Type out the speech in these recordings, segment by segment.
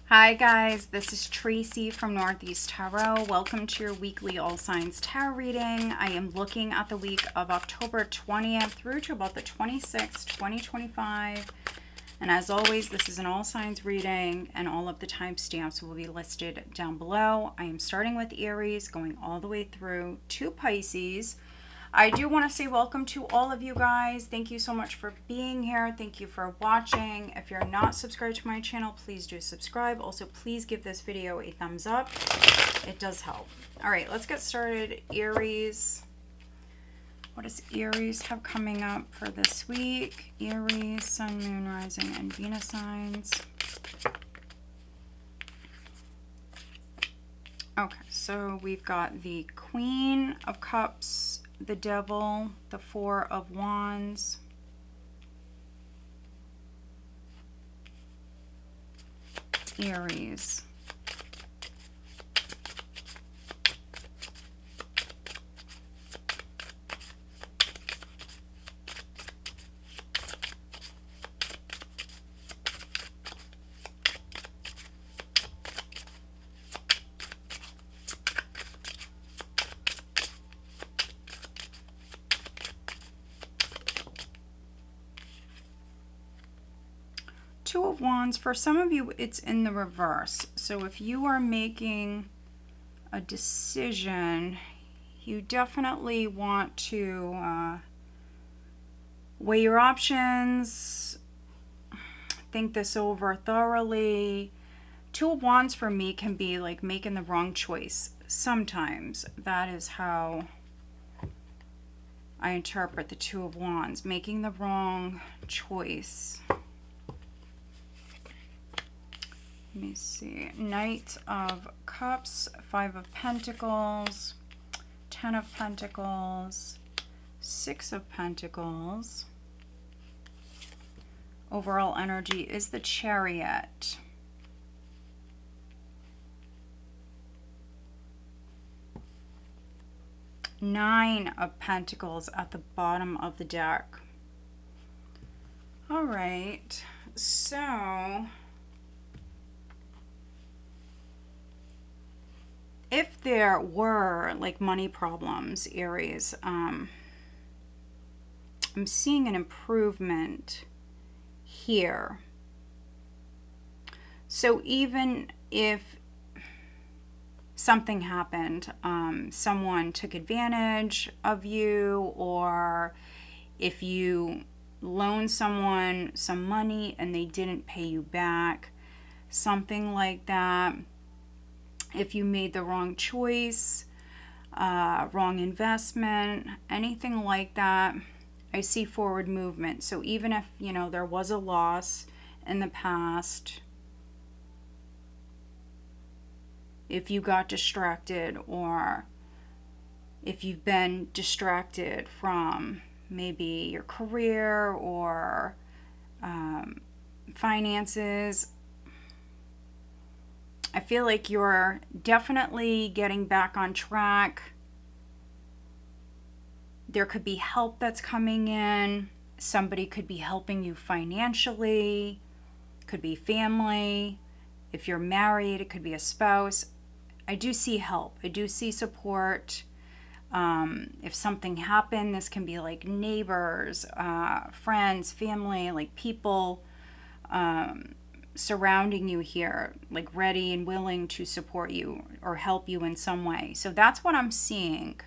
Hi guys, this is Tracy from Northeast Tarot. Welcome to your weekly All Signs Tarot reading. I am looking at the week of October 20th through to about the 26th, 2025. And as always, this is an all signs reading and all of the timestamps will be listed down below. I am starting with Aries, going all the way through to Pisces. I do want to say welcome to all of you guys. Thank you so much for being here. Thank you for watching. If you're not subscribed to my channel, please do subscribe. Also, please give this video a thumbs up. It does help. All right, let's get started. Aries. What does Aries have coming up for this week? Aries, Sun, Moon, Rising, and Venus signs. Okay, so we've got the Queen of Cups, the Devil, the Four of Wands, Aries. Two of Wands. For some of you, it's in the reverse. So if you are making a decision, you definitely want to weigh your options, think this over thoroughly. Two of Wands for me can be like making the wrong choice. Sometimes that is how I interpret the Two of Wands, making the wrong choice. Let me see. Knight of Cups, Five of Pentacles, Ten of Pentacles, Six of Pentacles. Overall energy is the Chariot. Nine of Pentacles at the bottom of the deck. All right, so if there were like money problems, Aries, I'm seeing an improvement here. So even if something happened, someone took advantage of you, or if you loaned someone some money and they didn't pay you back, something like that. If you made the wrong choice, wrong investment, anything like that, I see forward movement. So even if, you know, there was a loss in the past, if you got distracted, or if you've been distracted from maybe your career or finances, I feel like you're definitely getting back on track. There could be help that's coming in. Somebody could be helping you financially. Could be family. If you're married, it could be a spouse. I do see help. I do see support. If something happened, this can be like neighbors, friends, family, like people surrounding you here, like ready and willing to support you or help you in some way. So that's what I'm seeing.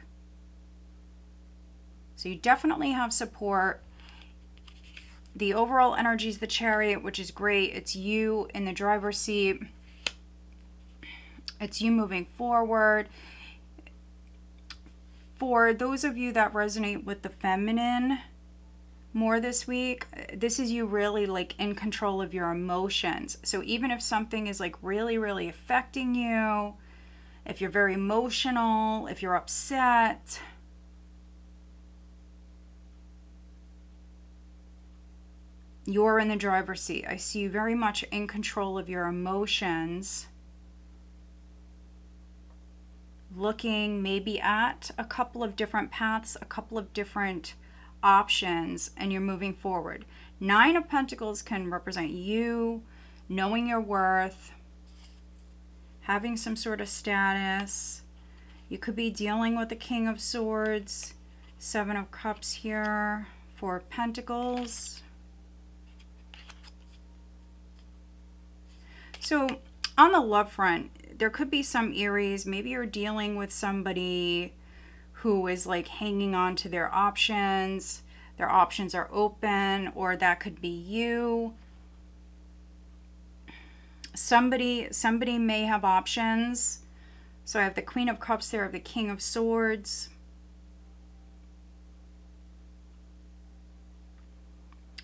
So you definitely have support. The overall energy is the Chariot, which is great. It's you in the driver's seat. It's you moving forward. For those of you that resonate with the feminine more this week, this is you really like in control of your emotions. So even if something is like really, really affecting you, if you're very emotional, if you're upset, you're in the driver's seat. I see you very much in control of your emotions, looking maybe at a couple of different paths, a couple of different options, and you're moving forward. Nine of Pentacles can represent you knowing your worth, having some sort of status. You could be dealing with the King of Swords, Seven of Cups here, Four of Pentacles. So on the love front, there could be some Aries. Maybe you're dealing with somebody who is like hanging on to their options. Their options are open, or that could be you. Somebody may have options. So I have the Queen of Cups there, I have the King of Swords.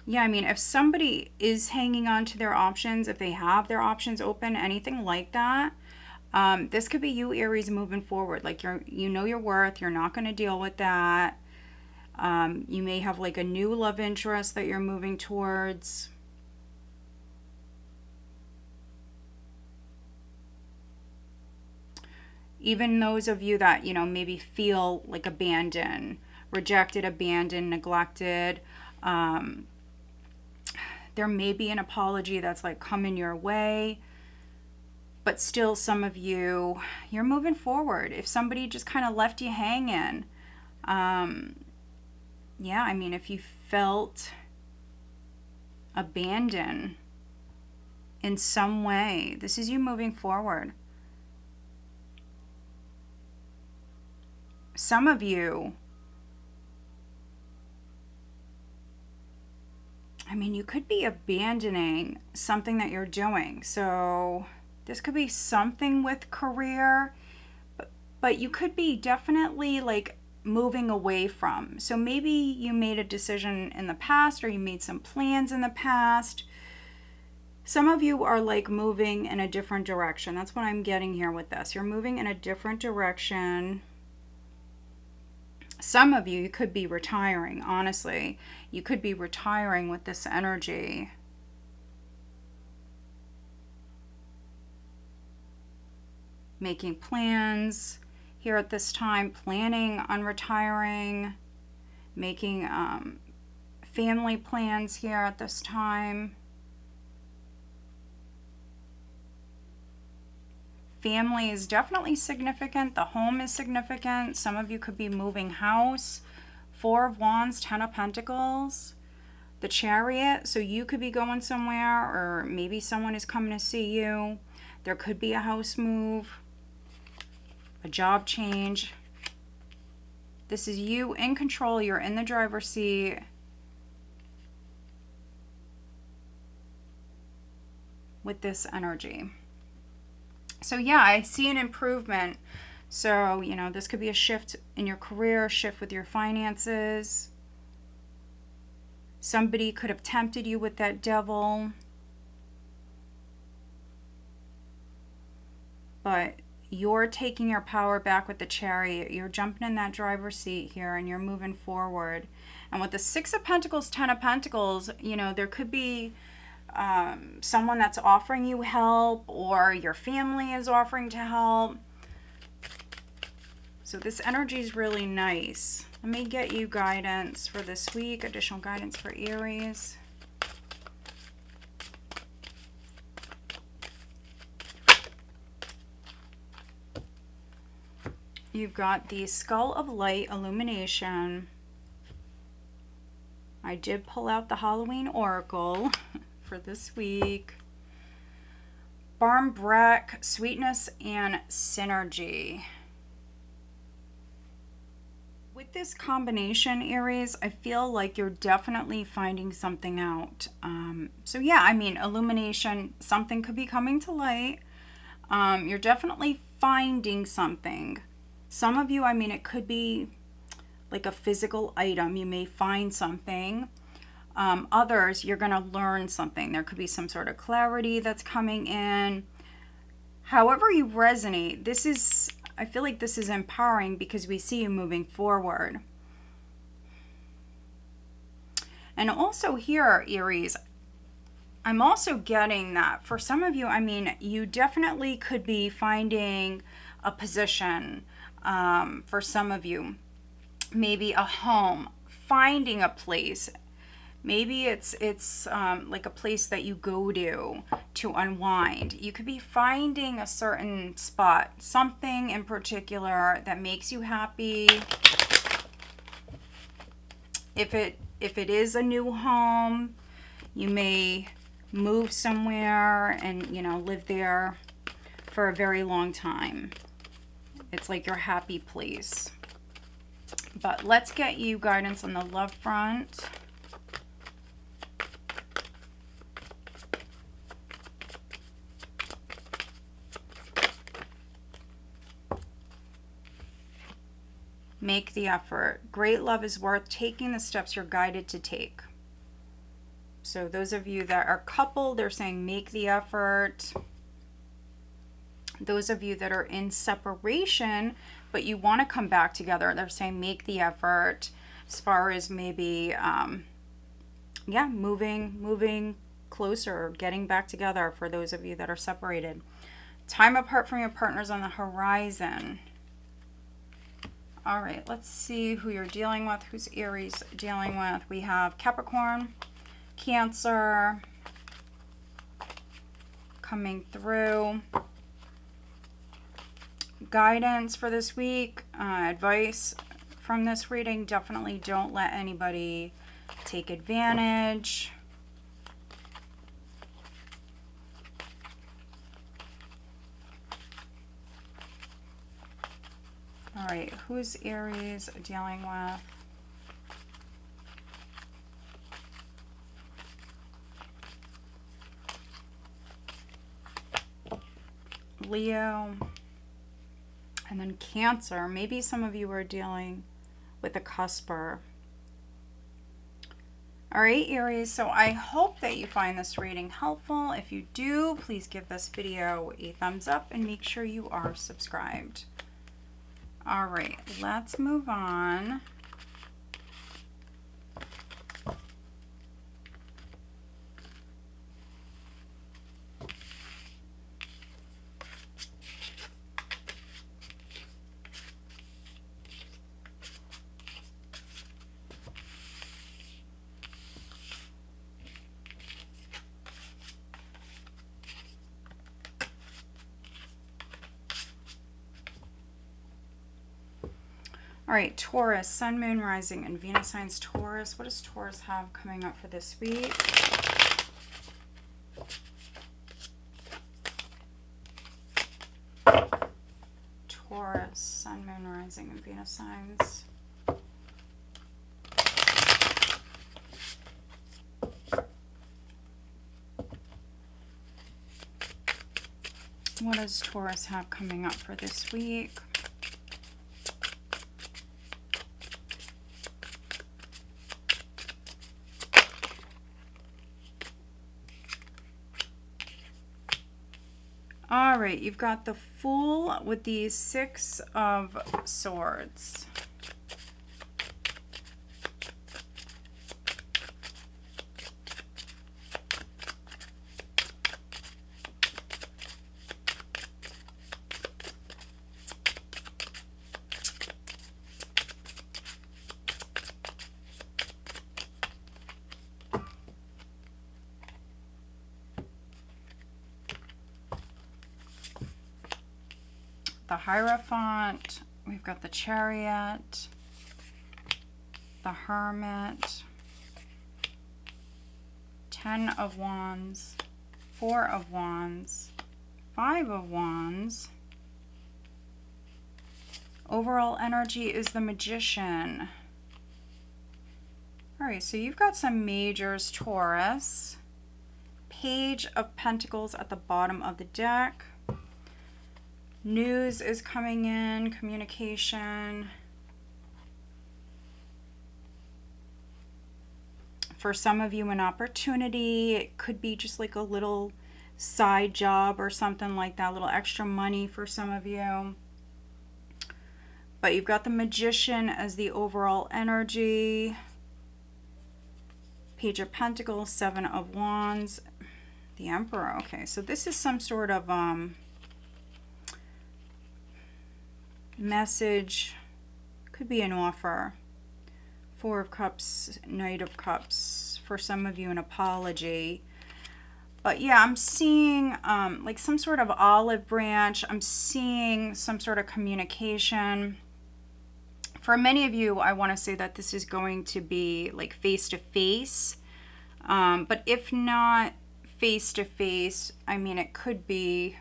Yeah, I mean, if somebody is hanging on to their options, if they have their options open, anything like that, this could be you, Aries, moving forward. Like you know your worth. You're not going to deal with that. You may have like a new love interest that you're moving towards. Even those of you that, you know, maybe feel like abandoned, rejected, abandoned, neglected, there may be an apology that's like coming your way, but still some of you, you're moving forward. If somebody just kind of left you hanging, yeah, I mean, if you felt abandoned in some way, this is you moving forward. Some of you, I mean, you could be abandoning something that you're doing. So this could be something with career, but you could be definitely like moving away from. So maybe you made a decision in the past, or you made some plans in the past. Some of you are like moving in a different direction. That's what I'm getting here with this. You're moving in a different direction. Some of you could be retiring, honestly. You could be retiring with this energy. Making plans here at this time, planning on retiring, making family plans here at this time. Family is definitely significant. The home is significant. Some of you could be moving house. Four of Wands, Ten of Pentacles, the Chariot. So you could be going somewhere, or maybe someone is coming to see you. There could be a house move, a job change. This is you in control. You're in the driver's seat. With this energy. So yeah, I see an improvement. So, you know, this could be a shift in your career, shift with your finances. Somebody could have tempted you with that devil. But you're taking your power back with the Chariot. You're jumping in that driver's seat here and you're moving forward. And with the Six of Pentacles, Ten of Pentacles, you know, there could be someone that's offering you help, or your family is offering to help. So this energy is really nice. Let me get you guidance for this week, additional guidance for Aries. You've got the Skull of Light illumination. I did pull out the Halloween Oracle for this week. Barm Breck, sweetness and synergy. With this combination, Aries, I feel like you're definitely finding something out. So yeah, I mean, illumination, something could be coming to light. You're definitely finding something. Some of you, I mean, it could be like a physical item. You may find something. Others, you're going to learn something. There could be some sort of clarity that's coming in. However you resonate, this is, I feel like this is empowering because we see you moving forward. And also here, Aries, I'm also getting that for some of you, I mean, you definitely could be finding a position. For some of you, maybe a home, finding a place. Maybe it's like a place that you go to unwind. You could be finding a certain spot, something in particular that makes you happy. If it is a new home, you may move somewhere and, you know, live there for a very long time. It's like your happy place. But let's get you guidance on the love front. Make the effort. Great love is worth taking the steps you're guided to take. So those of you that are coupled, they're saying make the effort. Those of you that are in separation, but you want to come back together, they're saying make the effort as far as maybe, yeah, moving closer, getting back together for those of you that are separated. Time apart from your partners on the horizon. All right, let's see who you're dealing with, who's Aries dealing with. We have Capricorn, Cancer coming through. Guidance for this week, advice from this reading, definitely don't let anybody take advantage. All right, who's Aries dealing with? Leo. And then Cancer. Maybe some of you are dealing with a cusper. All right, Aries. So I hope that you find this reading helpful. If you do, please give this video a thumbs up and make sure you are subscribed. All right, let's move on. All right, Taurus, Sun, Moon, Rising, and Venus signs Taurus. What does Taurus have coming up for this week? Taurus, Sun, Moon, Rising, and Venus signs. What does Taurus have coming up for this week? All right, you've got the Fool with the Six of Swords. The Hierophant, we've got the Chariot, the Hermit, Ten of Wands, Four of Wands, Five of Wands. Overall energy is the Magician. All right, so you've got some majors, Taurus. Page of Pentacles at the bottom of the deck. News is coming in, communication. For some of you, an opportunity. It could be just like a little side job or something like that, a little extra money for some of you. But you've got the Magician as the overall energy. Page of Pentacles, Seven of Wands, the Emperor. Okay, so this is some sort of message, could be an offer. Four of Cups, Knight of Cups, for some of you, an apology. But yeah, I'm seeing like some sort of olive branch. I'm seeing some sort of communication. For many of you, I want to say that this is going to be like face-to-face. But if not face-to-face, I mean, it could be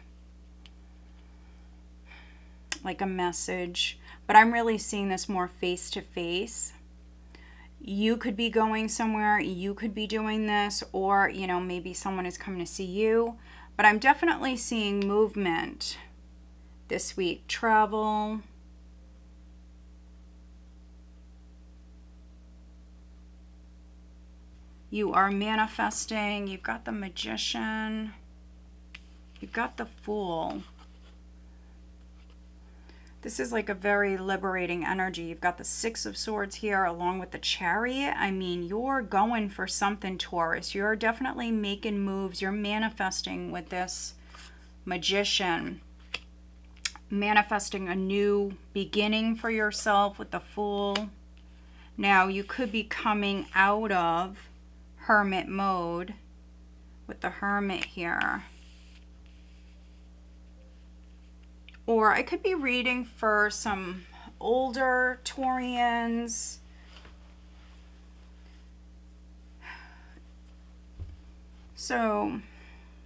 like a message. But I'm really seeing this more face-to-face. You could be going somewhere, you could be doing this, or, you know, maybe someone is coming to see you. But I'm definitely seeing movement this week. Travel. You are manifesting. You've got the Magician. You've got the Fool. This is like a very liberating energy. You've got the Six of Swords here along with the Chariot. I mean, you're going for something, Taurus. You're definitely making moves. You're manifesting with this Magician. Manifesting a new beginning for yourself with the Fool. Now, you could be coming out of Hermit mode with the Hermit here. Or I could be reading for some older Taurians. So,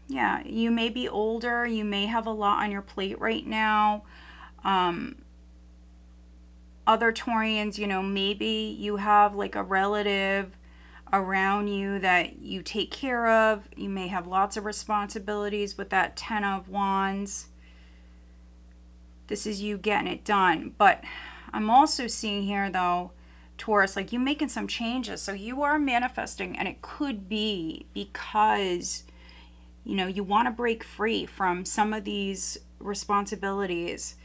yeah, you may be older. You may have a lot on your plate right now. Other Taurians, you know, maybe you have like a relative around you that you take care of. You may have lots of responsibilities with that Ten of Wands. This is you getting it done. But I'm also seeing here, though, Taurus, like you making some changes. So you are manifesting, and it could be because, you know, you want to break free from some of these responsibilities.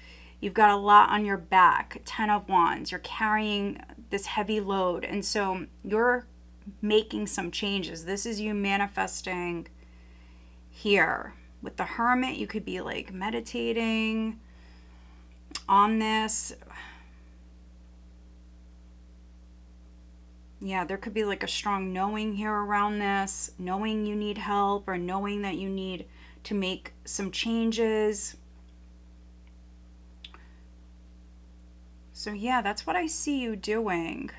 You've got a lot on your back, Ten of Wands. You're carrying this heavy load. And so you're making some changes. This is you manifesting here. With the Hermit, you could be like meditating on this. Yeah, there could be like a strong knowing here around this, knowing you need help or knowing that you need to make some changes. So yeah, that's what I see you doing.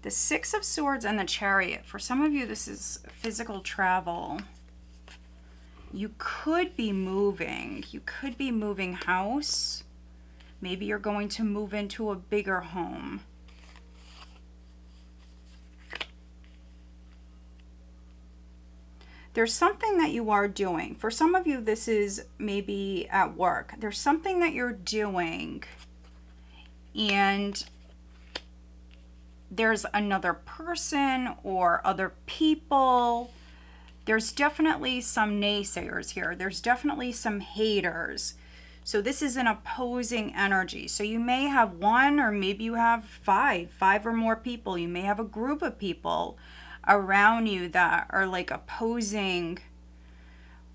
The Six of Swords and the Chariot. For some of you, this is physical travel. You could be moving. You could be moving house. Maybe you're going to move into a bigger home. There's something that you are doing. For some of you, this is maybe at work. There's something that you're doing, and there's another person or other people. There's definitely some naysayers here. There's definitely some haters. So this is an opposing energy. So you may have one, or maybe you have five or more people. You may have a group of people around you that are like opposing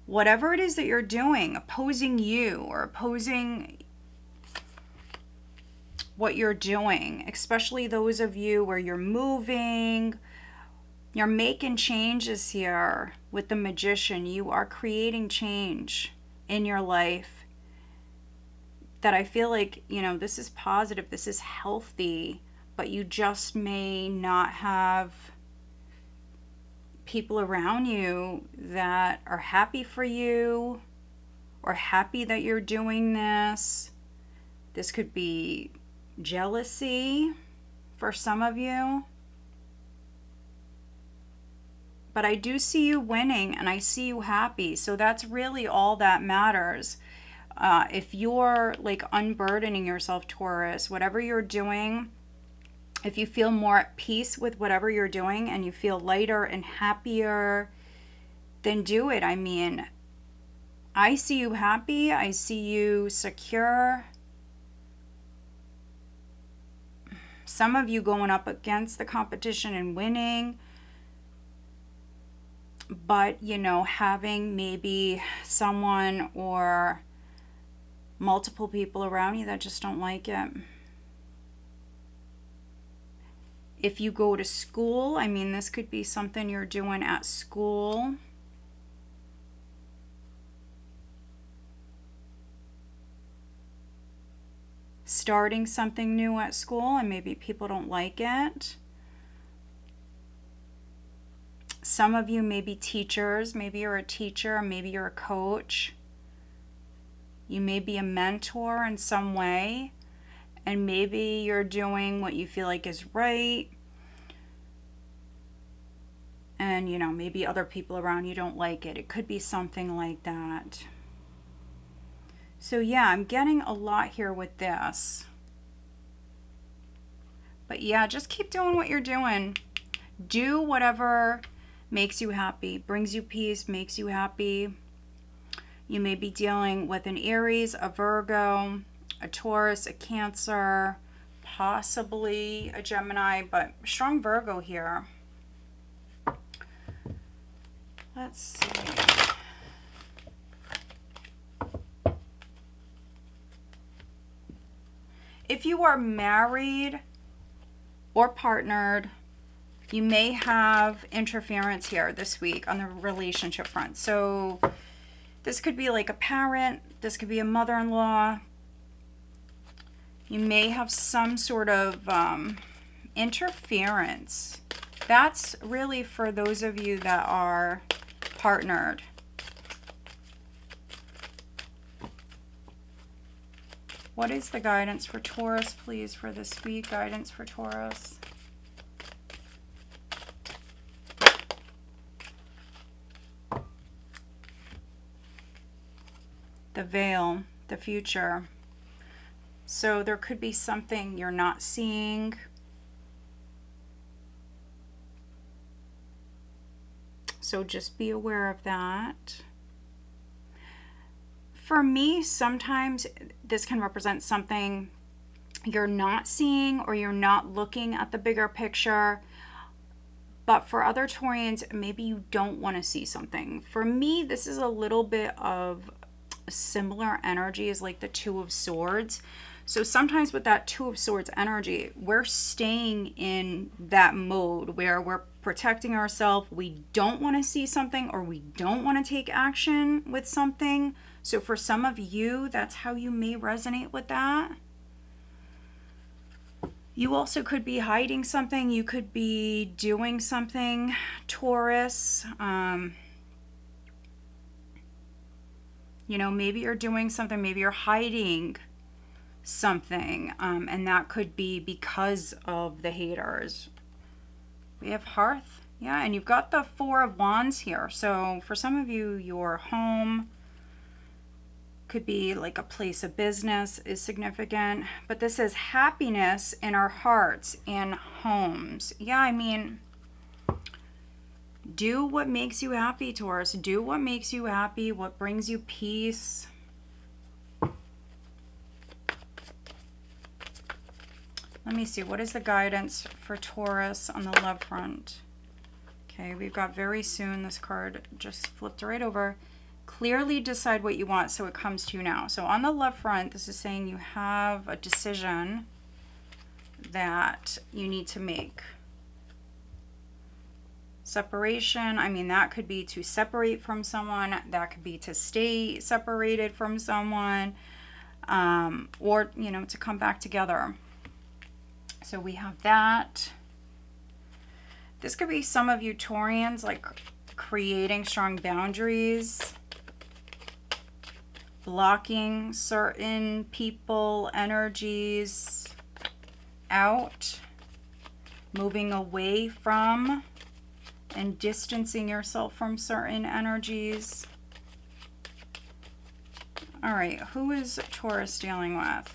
whatever it is that you're doing, opposing you or opposing what you're doing, especially those of you where you're moving, you're making changes here with the Magician. You are creating change in your life that I feel like, you know, this is positive, this is healthy, but you just may not have people around you that are happy for you or happy that you're doing this. This could be jealousy for some of you. But I do see you winning, and I see you happy. So that's really all that matters. If you're like unburdening yourself, Taurus, whatever you're doing, if you feel more at peace with whatever you're doing and you feel lighter and happier, then do it. I mean, I see you happy. I see you secure. Some of you going up against the competition and winning. But, you know, having maybe someone or multiple people around you that just don't like it. If you go to school, I mean, this could be something you're doing at school. Starting something new at school and maybe people don't like it. Some of you may be teachers. Maybe you're a teacher, maybe you're a coach. You may be a mentor in some way, and maybe you're doing what you feel like is right. And, you know, maybe other people around you don't like it. It could be something like that. So yeah, I'm getting a lot here with this. But yeah, just keep doing what you're doing. Do whatever makes you happy, brings you peace, makes you happy. You may be dealing with an Aries, a Virgo, a Taurus, a Cancer, possibly a Gemini, but strong Virgo here. Let's see. If you are married or partnered, you may have interference here this week on the relationship front. So this could be like a parent, this could be a mother-in-law. You may have some sort of interference. That's really for those of you that are partnered. What is the guidance for Taurus, please, for this week? Guidance for Taurus. The veil, the future. So there could be something you're not seeing. So just be aware of that. For me, sometimes this can represent something you're not seeing or you're not looking at the bigger picture. But for other Taurians, maybe you don't want to see something. For me, this is a little bit of similar energy as like the Two of Swords. So sometimes with that Two of Swords energy, we're staying in that mode where we're protecting ourselves. We don't want to see something or we don't want to take action with something. So for some of you, that's how you may resonate with that. You also could be hiding something. You could be doing something, Taurus. You know, maybe you're doing something, maybe you're hiding something, and that could be because of the haters. We have Hearth, yeah, and you've got the Four of Wands here. So for some of you, your home could be like a place of business is significant, but this is happiness in our hearts and homes. Yeah, I mean, do what makes you happy, Taurus. Do what makes you happy, what brings you peace. Let me see, what is the guidance for Taurus on the love front? Okay, we've got very soon. This card just flipped right over. Clearly decide what you want so it comes to you now. So on the love front, this is saying you have a decision that you need to make. Separation, I mean, that could be to separate from someone. That could be to stay separated from someone, or, you know, to come back together. So we have that. This could be some of you Taurians, like creating strong boundaries, blocking certain people, energies out, moving away from and distancing yourself from certain energies. All right, who is Taurus dealing with?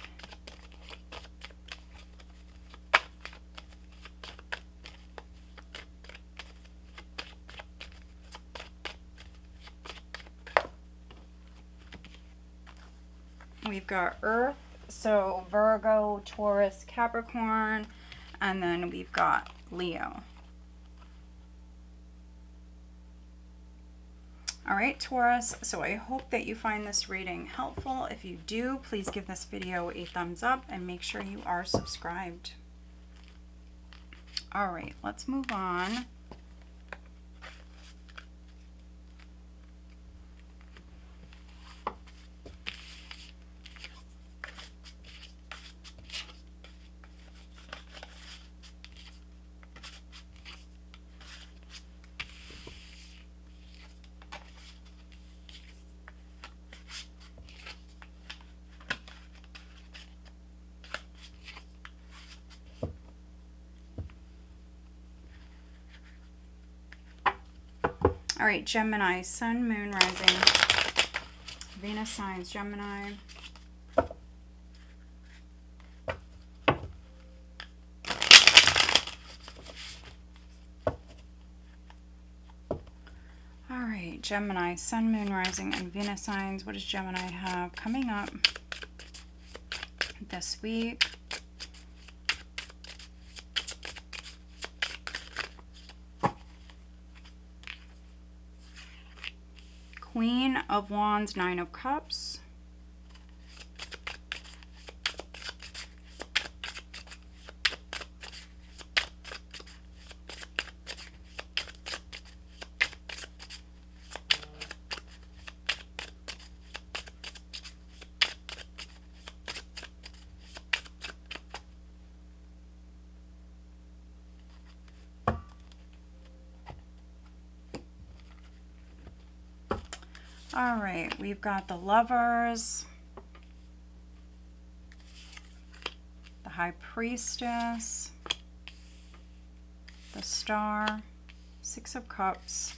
We've got Earth, so Virgo, Taurus, Capricorn, and then we've got Leo. All right, Taurus, so I hope that you find this reading helpful. If you do, please give this video a thumbs up and make sure you are subscribed. All right, let's move on. All right, Gemini, Sun, Moon, Rising, Venus signs, Gemini. All right, Gemini, Sun, Moon, Rising, and Venus signs. What does Gemini have coming up this week? Queen of Wands, Nine of Cups. All right, we've got the Lovers, the High Priestess, the Star, Six of Cups,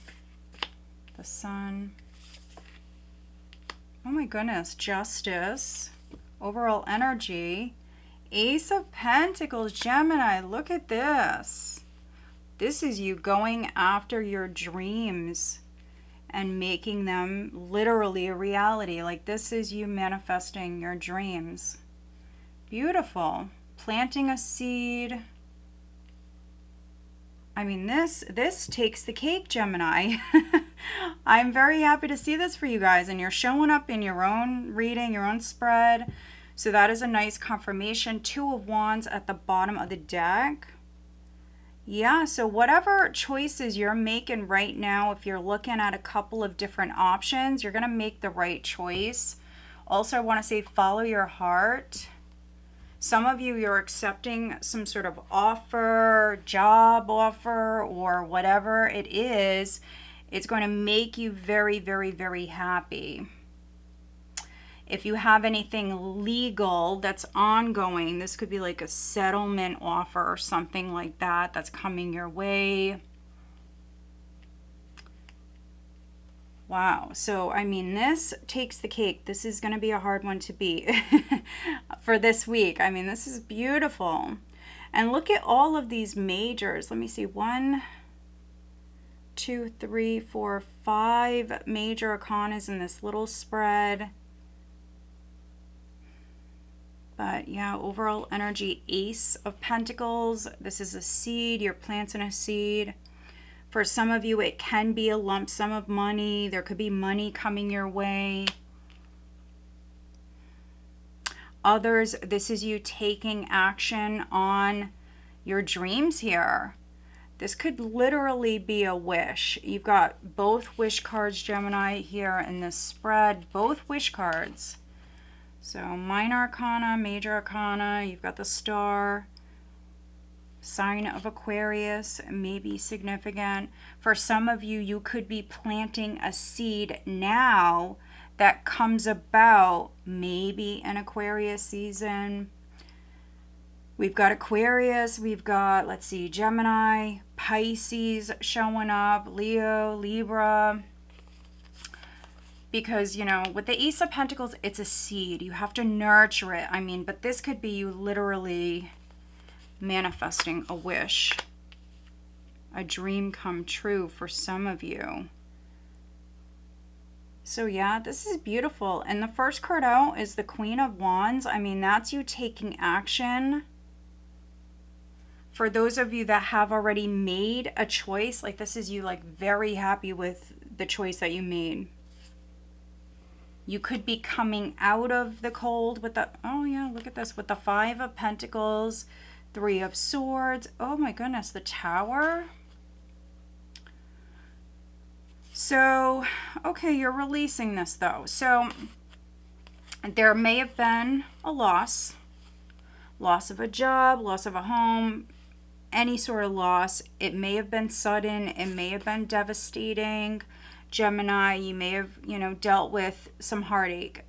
the Sun. Oh my goodness, Justice, overall energy, Ace of Pentacles, Gemini. Look at this. This is you going after your dreams and making them literally a reality. Like, this is you manifesting your dreams. Beautiful. Planting a seed. I mean, this takes the cake, Gemini. I'm very happy to see this for you guys, and you're showing up in your own reading, your own spread. So that is a nice confirmation. Two of Wands at the bottom of the deck. Yeah, so whatever choices you're making right now, if you're looking at a couple of different options, you're going to make the right choice. Also, I want to say follow your heart. Some of you, you're accepting some sort of offer, job offer, or whatever it is. It's going to make you very, very, very happy. If you have anything legal that's ongoing, this could be like a settlement offer or something like that that's coming your way. Wow. So, I mean, this takes the cake. This is going to be a hard one to beat for this week. I mean, this is beautiful. And look at all of these majors. Let me see. 1, 2, 3, 4, 5 major arcanas in this little spread. But yeah, overall energy, Ace of Pentacles. This is a seed. You're planting a seed. For some of you, it can be a lump sum of money. There could be money coming your way. Others, this is you taking action on your dreams here. This could literally be a wish. You've got both wish cards, Gemini, here in this spread. Both wish cards. So minor arcana, major arcana, you've got the Star, sign of Aquarius, may be significant. For some of you, you could be planting a seed now that comes about maybe in Aquarius season. We've got Aquarius, we've got, let's see, Gemini, Pisces showing up, Leo, Libra. Because, you know, with the Ace of Pentacles, it's a seed. You have to nurture it. I mean, but this could be you literally manifesting a wish, a dream come true for some of you. So yeah, this is beautiful. And the first card out is the Queen of Wands. I mean, that's you taking action. For those of you that have already made a choice, like this is you like very happy with the choice that you made. You could be coming out of the cold with the, oh yeah, look at this, with the Five of Pentacles, Three of Swords. Oh my goodness, the Tower. So, okay, you're releasing this though. So there may have been a loss of a job, loss of a home, any sort of loss. It may have been sudden. It may have been devastating. Gemini, you may have, dealt with some heartache.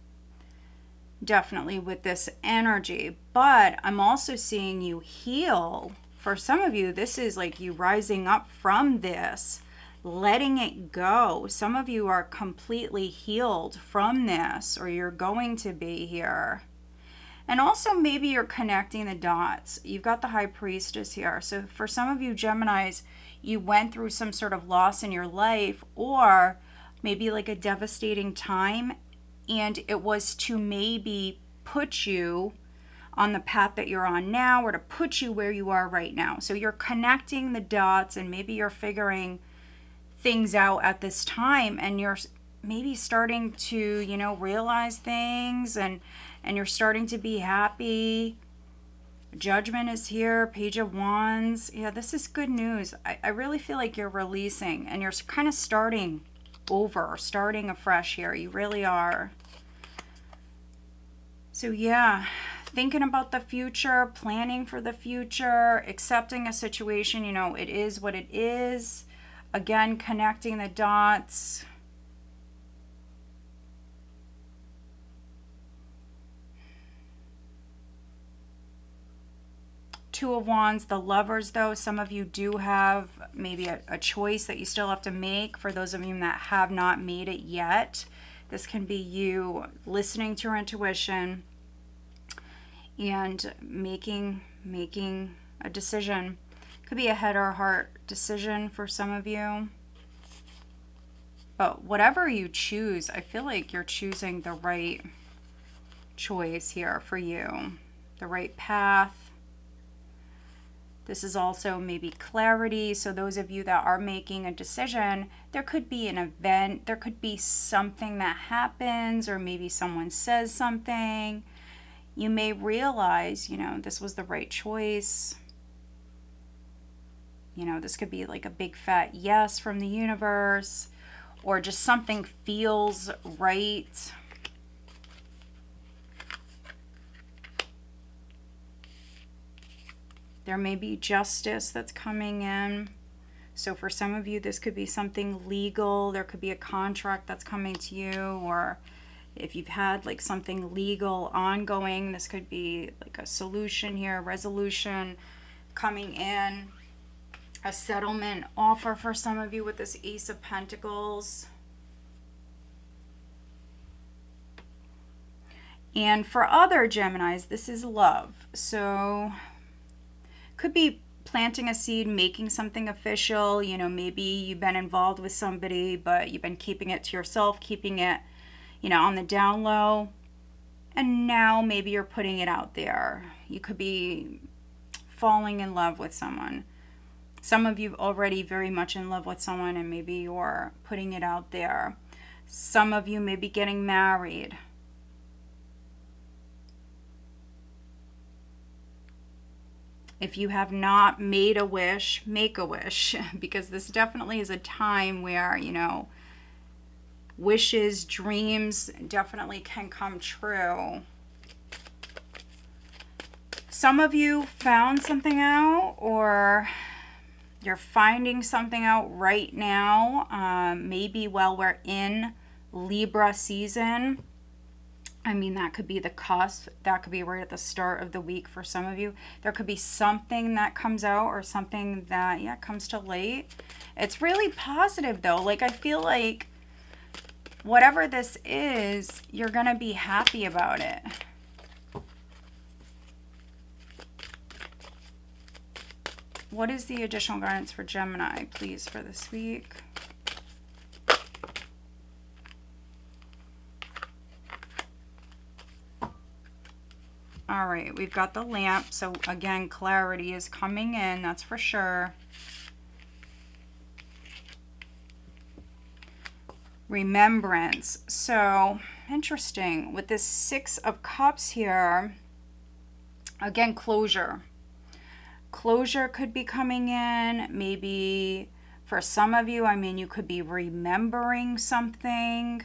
Definitely with this energy. But I'm also seeing you heal. For some of you, this is like you rising up from this, letting it go. Some of you are completely healed from this, or you're going to be here. And also maybe you're connecting the dots. You've got the High Priestess here. So for some of you Geminis, you went through some sort of loss in your life, or maybe like a devastating time, and it was to maybe put you on the path that you're on now, or to put you where you are right now. So you're connecting the dots, and maybe you're figuring things out at this time, and you're maybe starting to, realize things, and you're starting to be happy. Judgment is here. Page of Wands. Yeah, this is good news. I really feel like you're releasing, and you're kind of starting over, starting afresh here. You really are. So yeah, thinking about the future, planning for the future, accepting a situation, it is what it is. Again, connecting the dots. Two of Wands, the Lovers though. Some of you do have maybe a choice that you still have to make. For those of you that have not made it yet, this can be you listening to your intuition and making a decision. Could be a head or heart decision for some of you. But whatever you choose, I feel like you're choosing the right choice here for you. The right path. This is also maybe clarity. So those of you that are making a decision, there could be an event, there could be something that happens, or maybe someone says something. You may realize, this was the right choice. This could be like a big fat yes from the universe, or just something feels right. There may be justice that's coming in. So for some of you, this could be something legal. There could be a contract that's coming to you, or if you've had like something legal ongoing, this could be like a solution here, a resolution coming in, a settlement offer for some of you with this Ace of Pentacles. And for other Geminis, this is love. So could be planting a seed, making something official. Maybe you've been involved with somebody, but you've been keeping it to yourself, keeping it, on the down low. And now maybe you're putting it out there. You could be falling in love with someone. Some of you already very much in love with someone, and maybe you're putting it out there. Some of you may be getting married. If you have not made a wish, make a wish, because this definitely is a time where, wishes, dreams definitely can come true. Some of you found something out, or you're finding something out right now, maybe while we're in Libra season. I mean, that could be the cusp. That could be right at the start of the week for some of you. There could be something that comes out, or something that, comes to light. It's really positive, though. Like, I feel like whatever this is, you're going to be happy about it. What is the additional guidance for Gemini, please, for this week? All right, we've got the lamp. So again, clarity is coming in, that's for sure. Remembrance. So interesting. With this Six of Cups here, again, closure. Closure could be coming in. Maybe for some of you, I mean, you could be remembering something.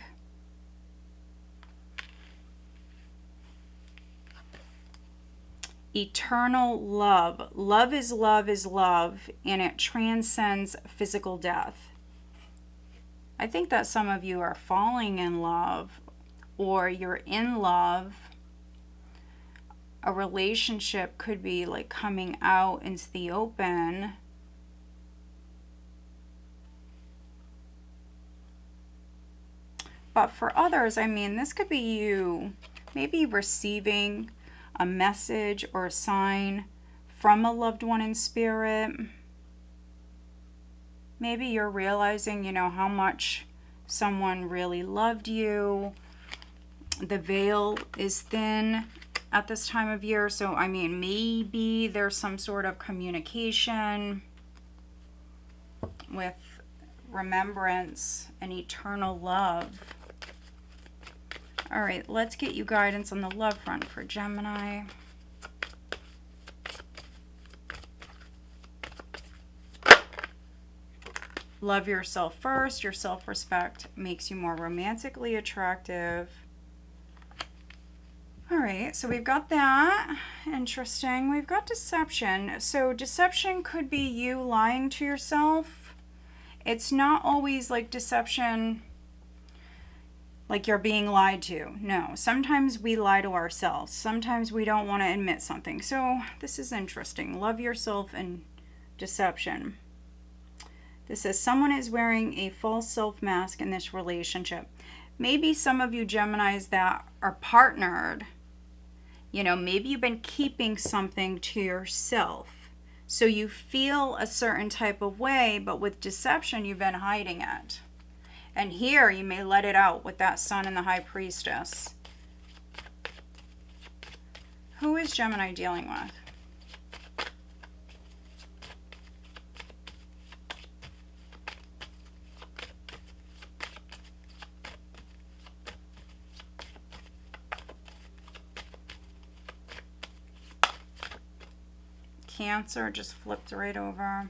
Eternal love. Love is love is love, and it transcends physical death. I think that some of you are falling in love, or you're in love. A relationship could be like coming out into the open. But for others, I mean, this could be you maybe receiving a message or a sign from a loved one in spirit. Maybe you're realizing, you know, how much someone really loved you. The veil is thin at this time of year. So, I mean, maybe there's some sort of communication with remembrance and eternal love. All right, let's get you guidance on the love front for Gemini. Love yourself first. Your self-respect makes you more romantically attractive. All right, so we've got that. Interesting. We've got deception. So deception could be you lying to yourself. It's not always like deception like you're being lied to. No, sometimes we lie to ourselves. Sometimes we don't want to admit something. So this is interesting. Love yourself and deception. This says someone is wearing a false self mask in this relationship. Maybe some of you Geminis that are partnered, you know, maybe you've been keeping something to yourself. So you feel a certain type of way, but with deception, you've been hiding it. And here you may let it out with that Sun and the High Priestess. Who is Gemini dealing with? Cancer just flipped right over.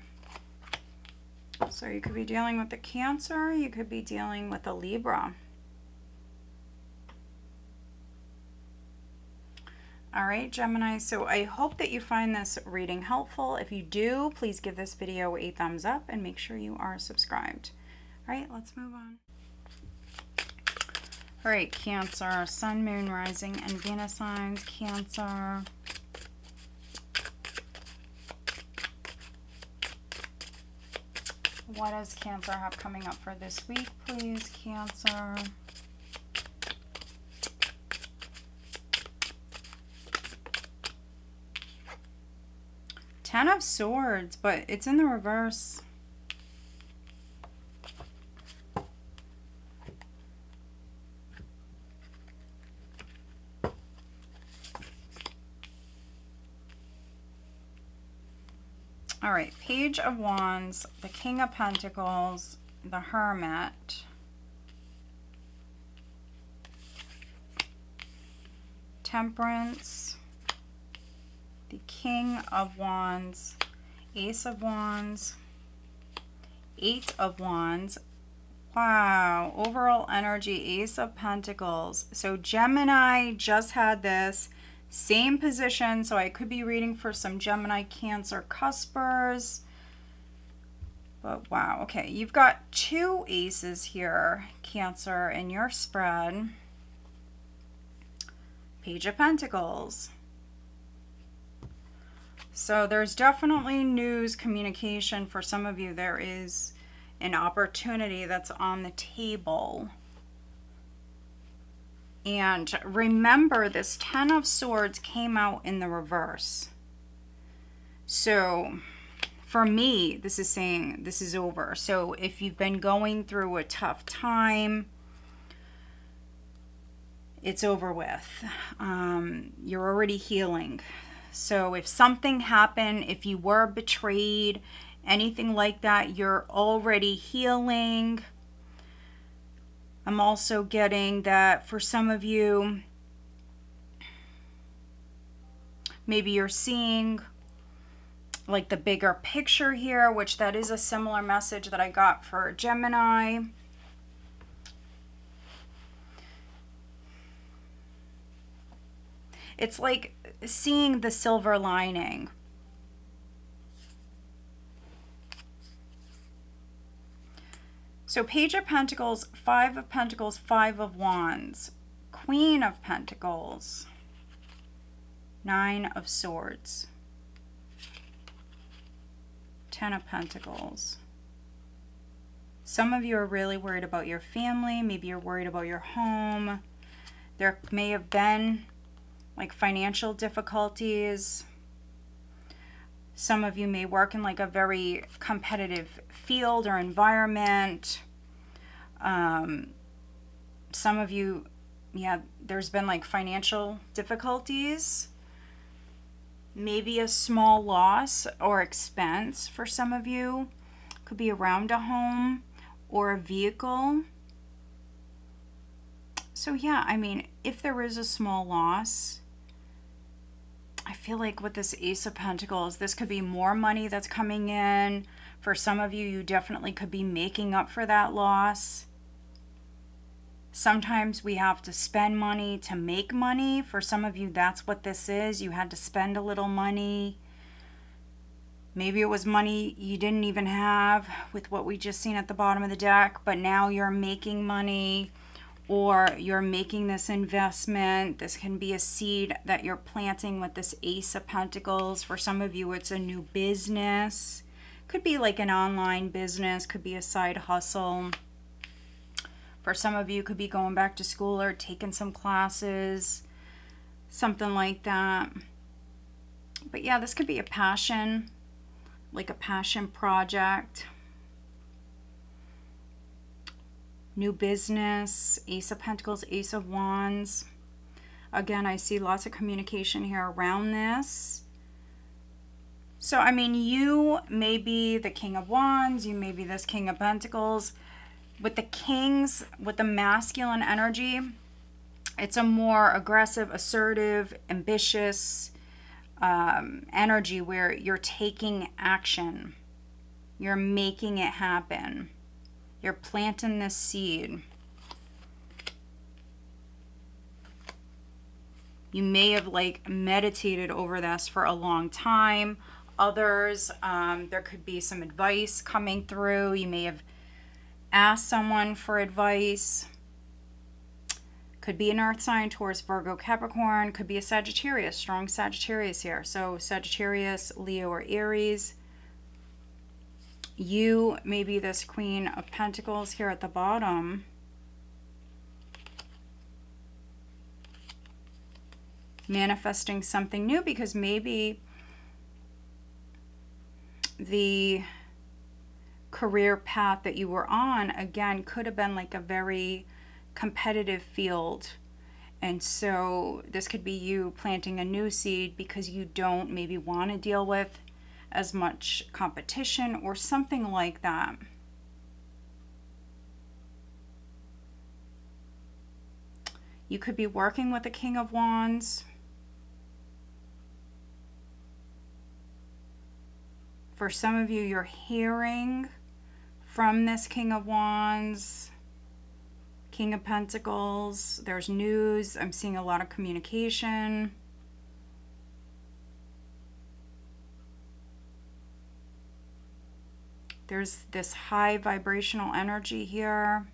So you could be dealing with the Cancer, you could be dealing with a Libra. All right, Gemini, so I hope that you find this reading helpful. If you do, please give this video a thumbs up and make sure you are subscribed. All right, let's move on. All right, Cancer, Sun, Moon, Rising, and Venus signs, Cancer. What does Cancer have coming up for this week, please, Cancer? Ten of Swords, but it's in the reverse. All right, Page of Wands, the King of Pentacles, the Hermit, Temperance, the King of Wands, Ace of Wands, Eight of Wands. Wow, overall energy, Ace of Pentacles. So Gemini just had this. Same position, so I could be reading for some Gemini, Cancer, cuspers. But wow, okay, you've got two aces here, Cancer, in your spread. Page of Pentacles. So there's definitely news, communication. For some of you, there is an opportunity that's on the table. And remember, this Ten of Swords came out in the reverse. So for me, this is saying this is over. So if you've been going through a tough time, it's over with. You're already healing. So if something happened, if you were betrayed, anything like that, you're already healing. I'm also getting that for some of you, maybe you're seeing like the bigger picture here, which that is a similar message that I got for Gemini. It's like seeing the silver lining. So Page of Pentacles, Five of Pentacles, Five of Wands, Queen of Pentacles, Nine of Swords, Ten of Pentacles. Some of you are really worried about your family. Maybe you're worried about your home. There may have been like financial difficulties. Some of you may work in like a very competitive field or environment. Some of you, yeah, there's been like financial difficulties. Maybe a small loss or expense for some of you. Could be around a home or a vehicle. So yeah, I mean, if there is a small loss, I feel like with this Ace of Pentacles, this could be more money that's coming in. For some of you, you definitely could be making up for that loss. Sometimes we have to spend money to make money. For some of you, that's what this is. You had to spend a little money. Maybe it was money you didn't even have with what we just seen at the bottom of the deck, but now you're making money, or you're making this investment. This can be a seed that you're planting with this Ace of Pentacles. For some of you, it's a new business. Could be like an online business, could be a side hustle. For some of you, could be going back to school or taking some classes, something like that. But yeah, this could be a passion, like a passion project. New business, Ace of Pentacles, Ace of Wands. Again, I see lots of communication here around this. So, I mean, you may be the King of Wands, you may be this King of Pentacles. With the Kings, with the masculine energy, it's a more aggressive, assertive, ambitious energy where you're taking action. You're making it happen. You're planting this seed. You may have like meditated over this for a long time. Others, there could be some advice coming through. You may have asked someone for advice. Could be an earth sign, Taurus, Virgo, Capricorn. Could be a Sagittarius, strong Sagittarius here. So Sagittarius, Leo, or Aries. You may be this Queen of Pentacles here at the bottom. Manifesting something new, because maybe the career path that you were on, again, could have been like a very competitive field. And so this could be you planting a new seed because you don't maybe want to deal with as much competition or something like that. You could be working with the King of Wands. For some of you, you're hearing from this King of Wands, King of Pentacles. There's news. I'm seeing a lot of communication. There's this high vibrational energy here.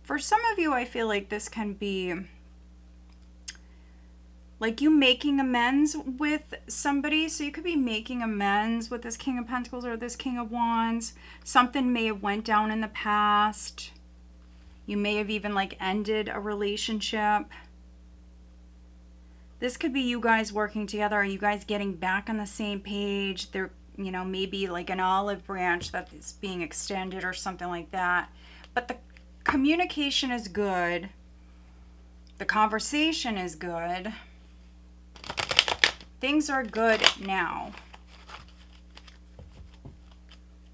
For some of you, I feel like this can be like you making amends with somebody. So you could be making amends with this King of Pentacles or this King of Wands. Something may have went down in the past. You may have even like ended a relationship. This could be you guys working together. Are you guys getting back on the same page? There, you know, maybe like an olive branch that is being extended or something like that. But the communication is good. The conversation is good. Things are good now.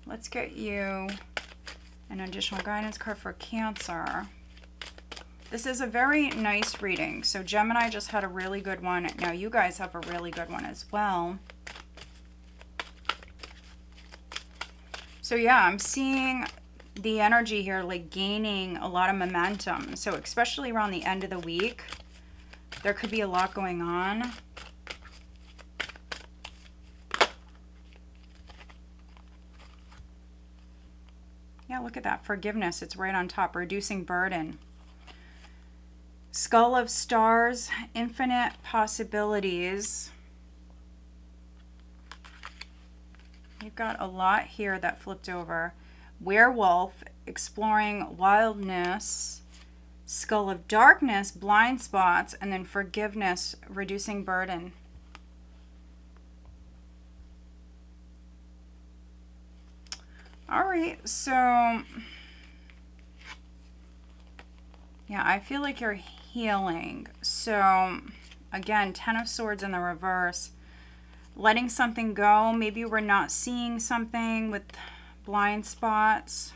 Let's get you an additional guidance card for Cancer. This is a very nice reading. So Gemini just had a really good one. Now you guys have a really good one as well. So yeah, I'm seeing the energy here like gaining a lot of momentum. So especially around the end of the week, there could be a lot going on. Yeah, look at that. Forgiveness. It's right on top. Reducing burden. Skull of Stars. Infinite possibilities. You've got a lot here that flipped over. Werewolf. Exploring wildness. Skull of Darkness. Blind spots. And then forgiveness. Reducing burden. All right, so yeah, I feel like you're healing. So again, Ten of Swords in the reverse. Letting something go. Maybe we're not seeing something with blind spots,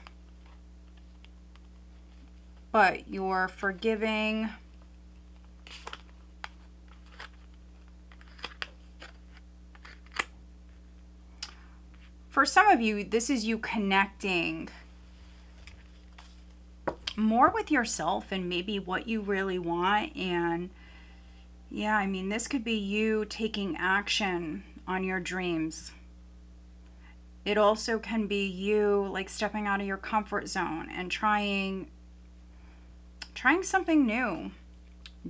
but you're forgiving. For some of you, this is you connecting more with yourself and maybe what you really want. And yeah, I mean, this could be you taking action on your dreams. It also can be you like stepping out of your comfort zone and trying something new.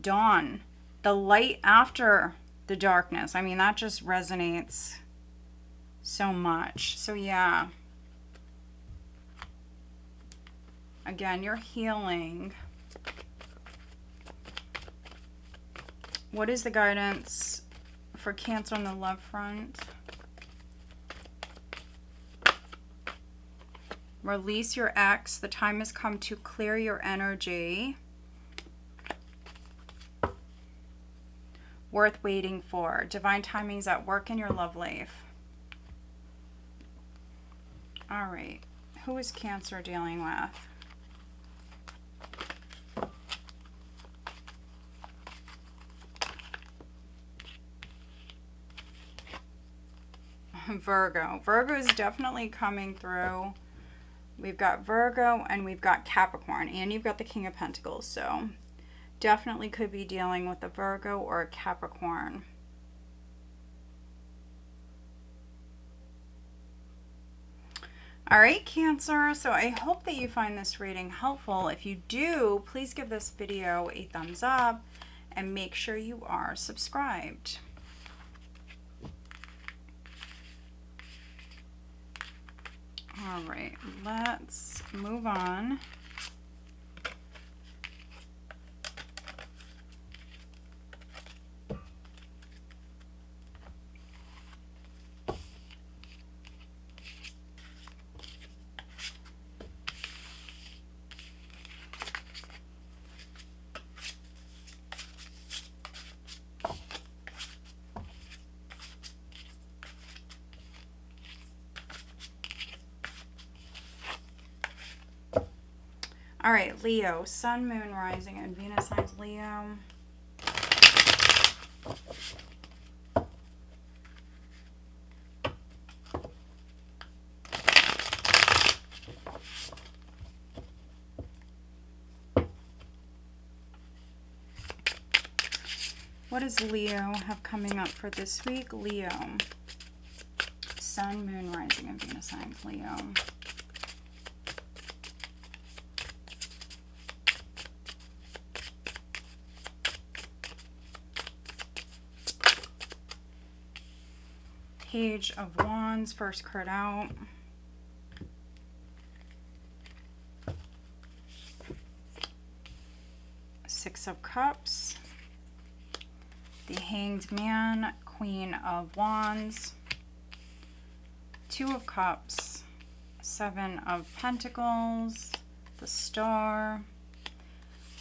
Dawn, the light after the darkness. I mean, that just resonates so much. So yeah, again, you're healing. What is the guidance for Cancer on the love front? Release your ex. The time has come to clear your energy. Worth waiting for. Divine timing's at work in your love life. All right. Who is Cancer dealing with? Virgo. Virgo is definitely coming through. We've got Virgo and we've got Capricorn. And you've got the King of Pentacles. So definitely could be dealing with a Virgo or a Capricorn. All right, Cancer, so I hope that you find this reading helpful. If you do, please give this video a thumbs up and make sure you are subscribed. All right, let's move on. All right, Leo, Sun, Moon, Rising, and Venus signs Leo. What does Leo have coming up for this week? Leo, Sun, Moon, Rising, and Venus signs Leo. Page of Wands, first card out. Six of Cups. The Hanged Man, Queen of Wands. Two of Cups. Seven of Pentacles. The Star.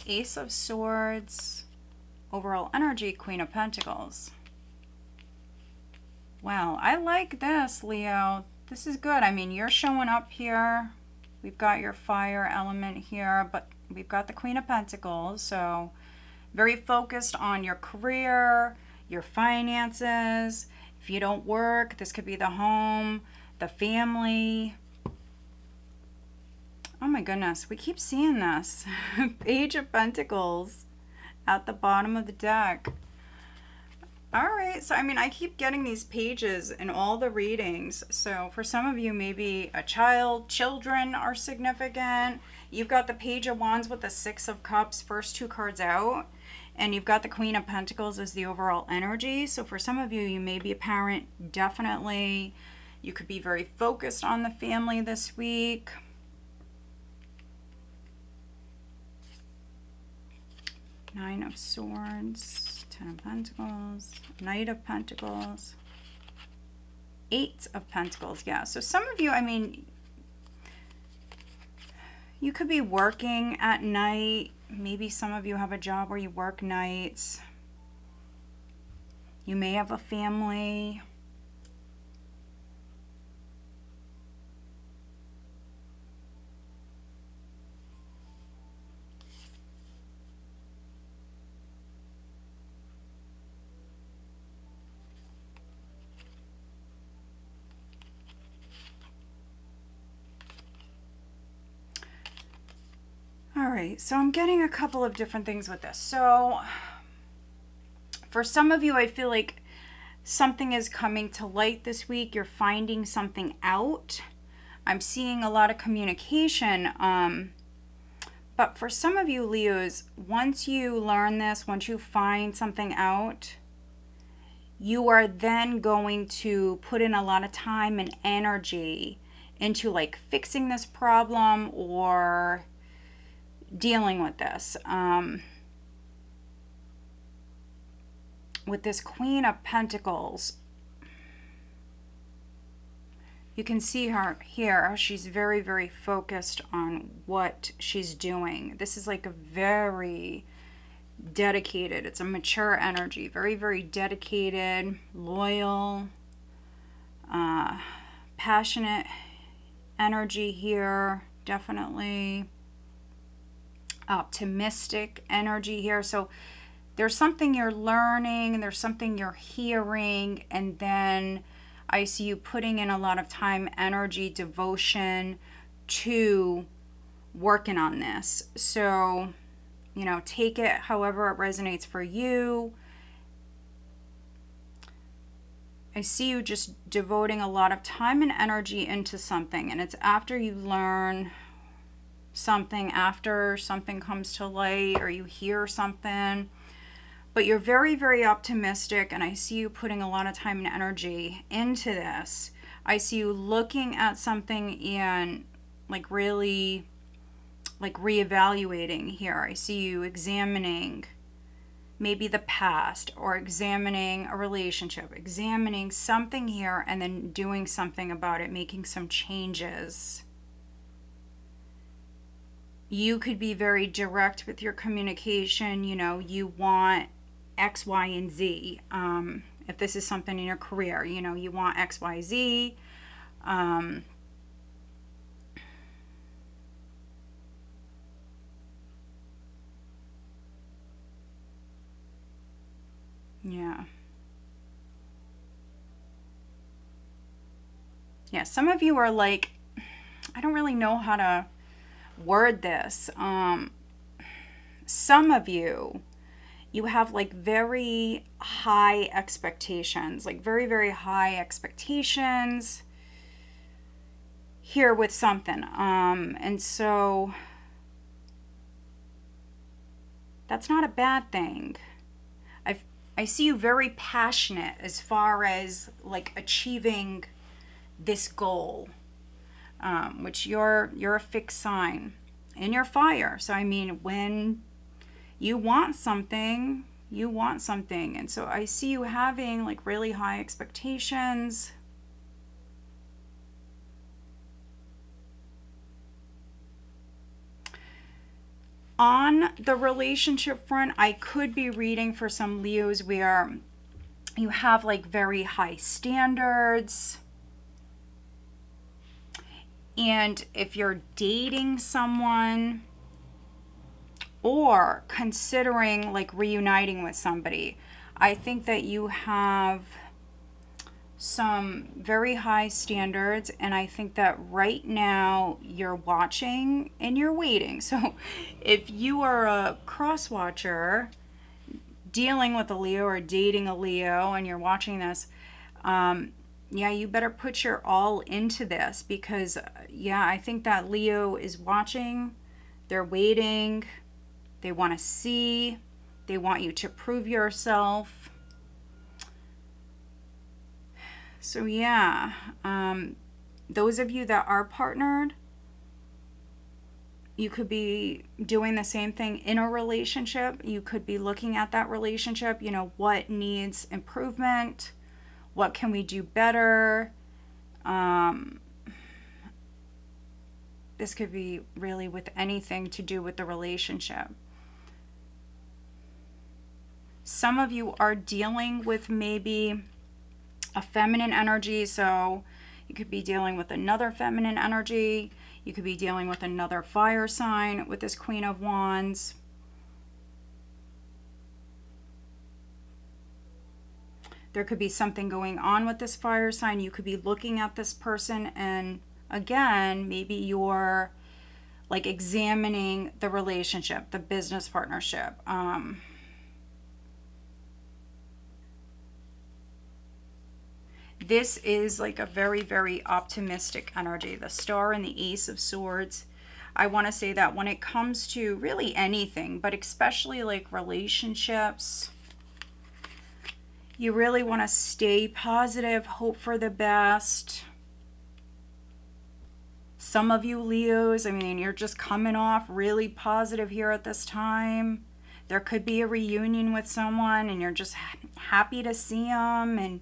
Ace of Swords. Overall energy, Queen of Pentacles. Wow, I like this, Leo. This is good. I mean, you're showing up here. We've got your fire element here, but we've got the Queen of Pentacles. So very focused on your career, your finances. If you don't work, this could be the home, the family. Oh my goodness, we keep seeing this. Page of Pentacles at the bottom of the deck. All right, so I mean, I keep getting these pages in all the readings. So for some of you, maybe a child, children are significant. You've got the Page of Wands with the Six of Cups, first two cards out. And you've got the Queen of Pentacles as the overall energy. So for some of you, you may be a parent, definitely. You could be very focused on the family this week. Nine of Swords, Ten of Pentacles, Knight of Pentacles, Eight of Pentacles. Yeah, so some of you, I mean, you could be working at night. Maybe some of you have a job where you work nights. You may have a family. All right, so I'm getting a couple of different things with this. So for some of you, I feel like something is coming to light this week. You're finding something out. I'm seeing a lot of communication. But for some of you, Leos, once you learn this, once you find something out, you are then going to put in a lot of time and energy into like fixing this problem or dealing with this. With this Queen of Pentacles, you can see her here. She's very, very focused on what she's doing. This is like a very dedicated, it's a mature energy, very, very dedicated, loyal, passionate energy here, definitely. Optimistic energy here. So there's something you're learning, there's something you're hearing, and then I see you putting in a lot of time, energy, devotion to working on this. So, you know, take it however it resonates for you. I see you just devoting a lot of time and energy into something, and it's after you learn something, after something comes to light or you hear something. But you're very, very optimistic, and I see you putting a lot of time and energy into this. I see you looking at something and like really like reevaluating here. I see you examining maybe the past or examining a relationship, examining something here and then doing something about it, making some changes. You could be very direct with your communication. You know, you want X, Y, and Z. If this is something in your career, you know, you want X, Y, Z. Yeah. Yeah, some of you are like, I don't really know how to word this. Some of you have like very high expectations, like very, very high expectations here with something. And so that's not a bad thing. I see you very passionate as far as like achieving this goal, which you're a fixed sign and you're fire. So I mean, when you want something, you want something. And so I see you having like really high expectations. On the relationship front, I could be reading for some Leos where you have like very high standards. And if you're dating someone, or considering like reuniting with somebody. I think that you have some very high standards, and I think that right now you're watching and you're waiting. So if you are a cross watcher dealing with a Leo or dating a Leo and you're watching this, yeah, you better put your all into this, because yeah, I think that Leo is watching, they're waiting, they want to see, they want you to prove yourself. So yeah, those of you that are partnered, you could be doing the same thing in a relationship. You could be looking at that relationship, you know, what needs improvement, what can we do better. This could be really with anything to do with the relationship. Some of you are dealing with maybe a feminine energy, so you could be dealing with another feminine energy. You could be dealing with another fire sign with this Queen of Wands. There could be something going on with this fire sign. You could be looking at this person, and again, maybe you're like examining the relationship, the business partnership. This is like a very, very optimistic energy. The Star and the Ace of Swords. I want to say that when it comes to really anything, but especially like relationships, you really want to stay positive, hope for the best. Some of you Leos, I mean, you're just coming off really positive here at this time. There could be a reunion with someone and you're just happy to see them, and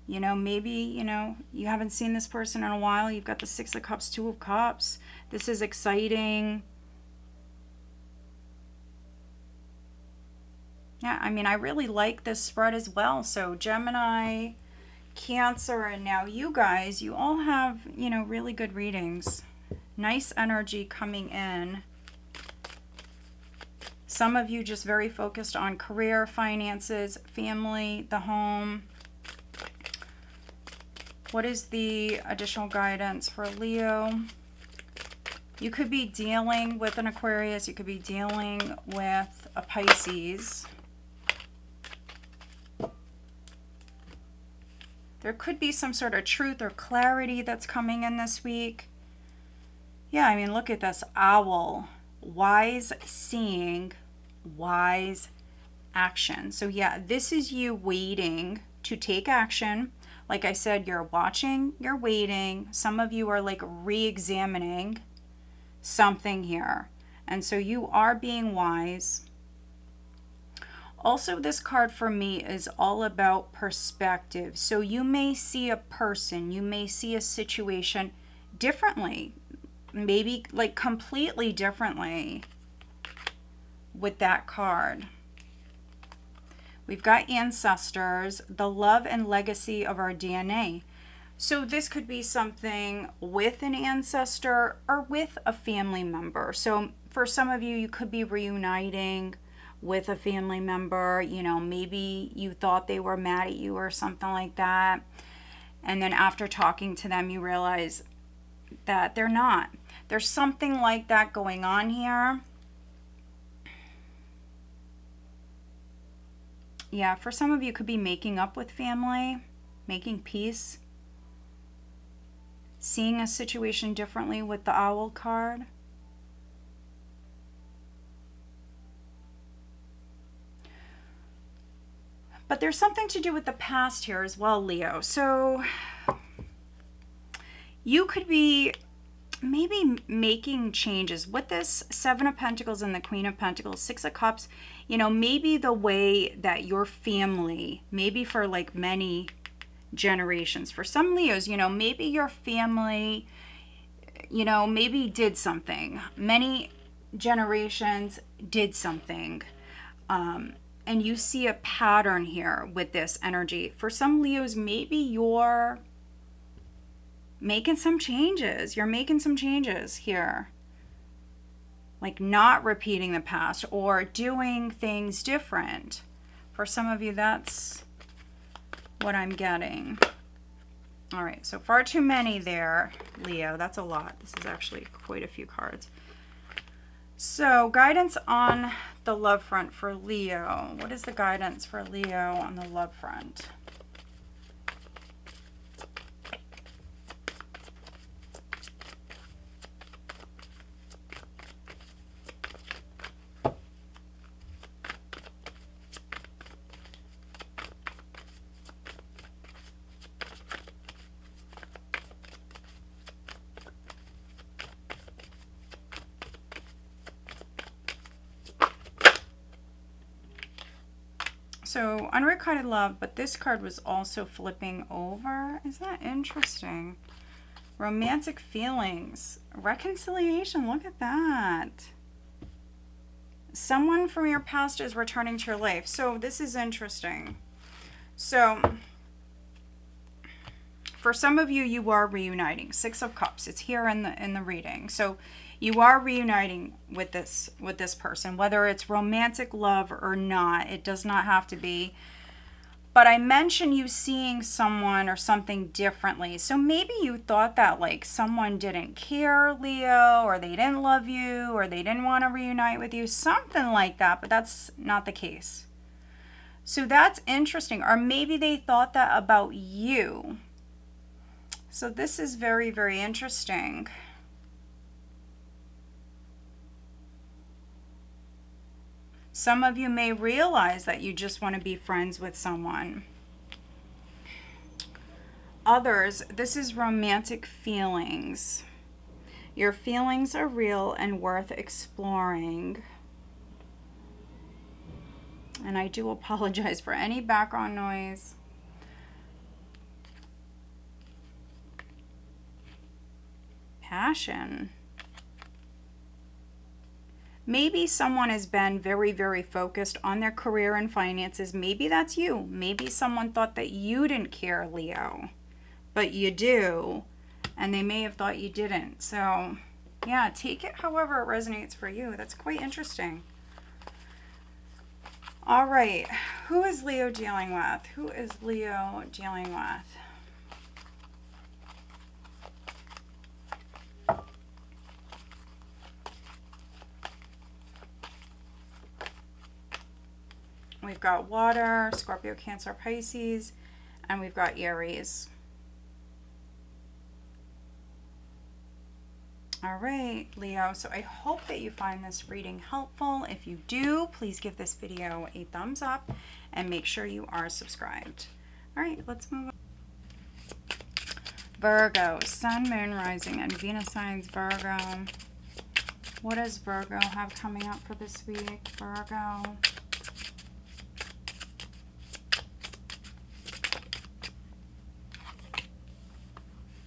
you know, maybe, you know, you haven't seen this person in a while. You've got the Six of Cups, Two of Cups. This is exciting. Yeah, I mean, I really like this spread as well. So Gemini, Cancer, and now you guys, you all have, you know, really good readings. Nice energy coming in. Some of you just very focused on career, finances, family, the home. What is the additional guidance for Leo? You could be dealing with an Aquarius. You could be dealing with a Pisces. There could be some sort of truth or clarity that's coming in this week. Yeah, I mean, look at this owl. Wise seeing, wise action. So yeah, this is you waiting to take action. Like I said, you're watching, you're waiting. Some of you are like re-examining something here. And so you are being wise. Also, this card for me is all about perspective. So you may see a person, you may see a situation differently, maybe like completely differently with that card. We've got ancestors, the love and legacy of our DNA. So this could be something with an ancestor or with a family member. So for some of you, you could be reuniting with a family member. You know, maybe you thought they were mad at you or something like that. And then after talking to them, you realize that they're not. There's something like that going on here. Yeah, for some of you, could be making up with family, making peace, seeing a situation differently with the owl card. But there's something to do with the past here as well, Leo. So you could be maybe making changes with this Seven of Pentacles and the Queen of Pentacles, Six of Cups. You know, maybe the way that your family, maybe for like many generations, for some Leos, you know, maybe your family, you know, maybe did something. Many generations did something. And you see a pattern here with this energy. For some Leos, maybe you're making some changes. You're making some changes here. like not repeating the past or doing things different. For some of you, that's what I'm getting. All right, so far too many there, Leo. That's a lot. This is actually quite a few cards. So guidance on the love front for Leo. What is the guidance for Leo on the love front? So unrequited love, but this card was also flipping over. Is that interesting? Romantic feelings, reconciliation. Look at that. Someone from your past is returning to your life. So this is interesting. So for some of you, you are reuniting. Six of Cups. It's here in the reading. So you are reuniting with this person, whether it's romantic love or not. It does not have to be. But I mentioned you seeing someone or something differently. So maybe you thought that like someone didn't care, Leo, or they didn't love you, or they didn't want to reunite with you, something like that. But that's not the case. So that's interesting. Or maybe they thought that about you. So this is very, very interesting. Some of you may realize that you just want to be friends with someone. Others, this is romantic feelings. Your feelings are real and worth exploring. And I do apologize for any background noise. Passion. Maybe someone has been very, very focused on their career and finances. Maybe that's you. Maybe someone thought that you didn't care, Leo, but you do, and they may have thought you didn't. So, yeah, take it however it resonates for you. That's quite interesting. All right, who is Leo dealing with? Who is Leo dealing with? We've got water, Scorpio, Cancer, Pisces, and we've got Aries. All right, Leo, so I hope that you find this reading helpful. If you do, please give this video a thumbs up and make sure you are subscribed. All right, let's move on. Virgo, Sun, Moon, Rising, and Venus signs, Virgo. What does Virgo have coming up for this week? Virgo.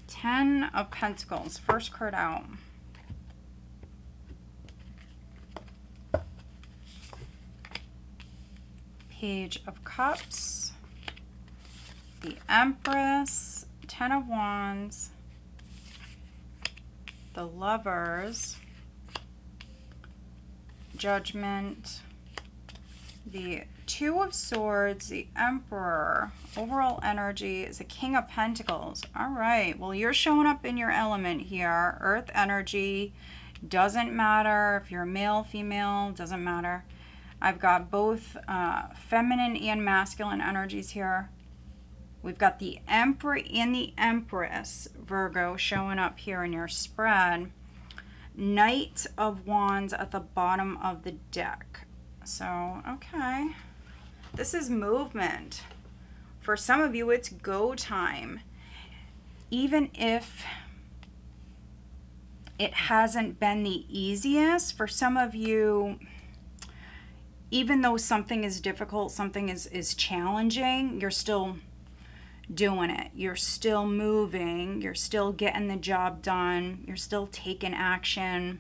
Ten of Pentacles, first card out. Page of Cups, the Empress, Ten of Wands, the Lovers, Judgment, the Two of Swords, the Emperor. Overall energy is the King of Pentacles. All right, well, you're showing up in your element here. Earth energy, doesn't matter if you're male, female, doesn't matter. I've got both feminine and masculine energies here. We've got the Emperor and the Empress, Virgo, showing up here in your spread. Knight of Wands at the bottom of the deck. So, okay. This is movement. For some of you, it's go time. Even if it hasn't been the easiest, for some of you, even though something is difficult, something is challenging, you're still doing it. You're still moving. You're still getting the job done. You're still taking action.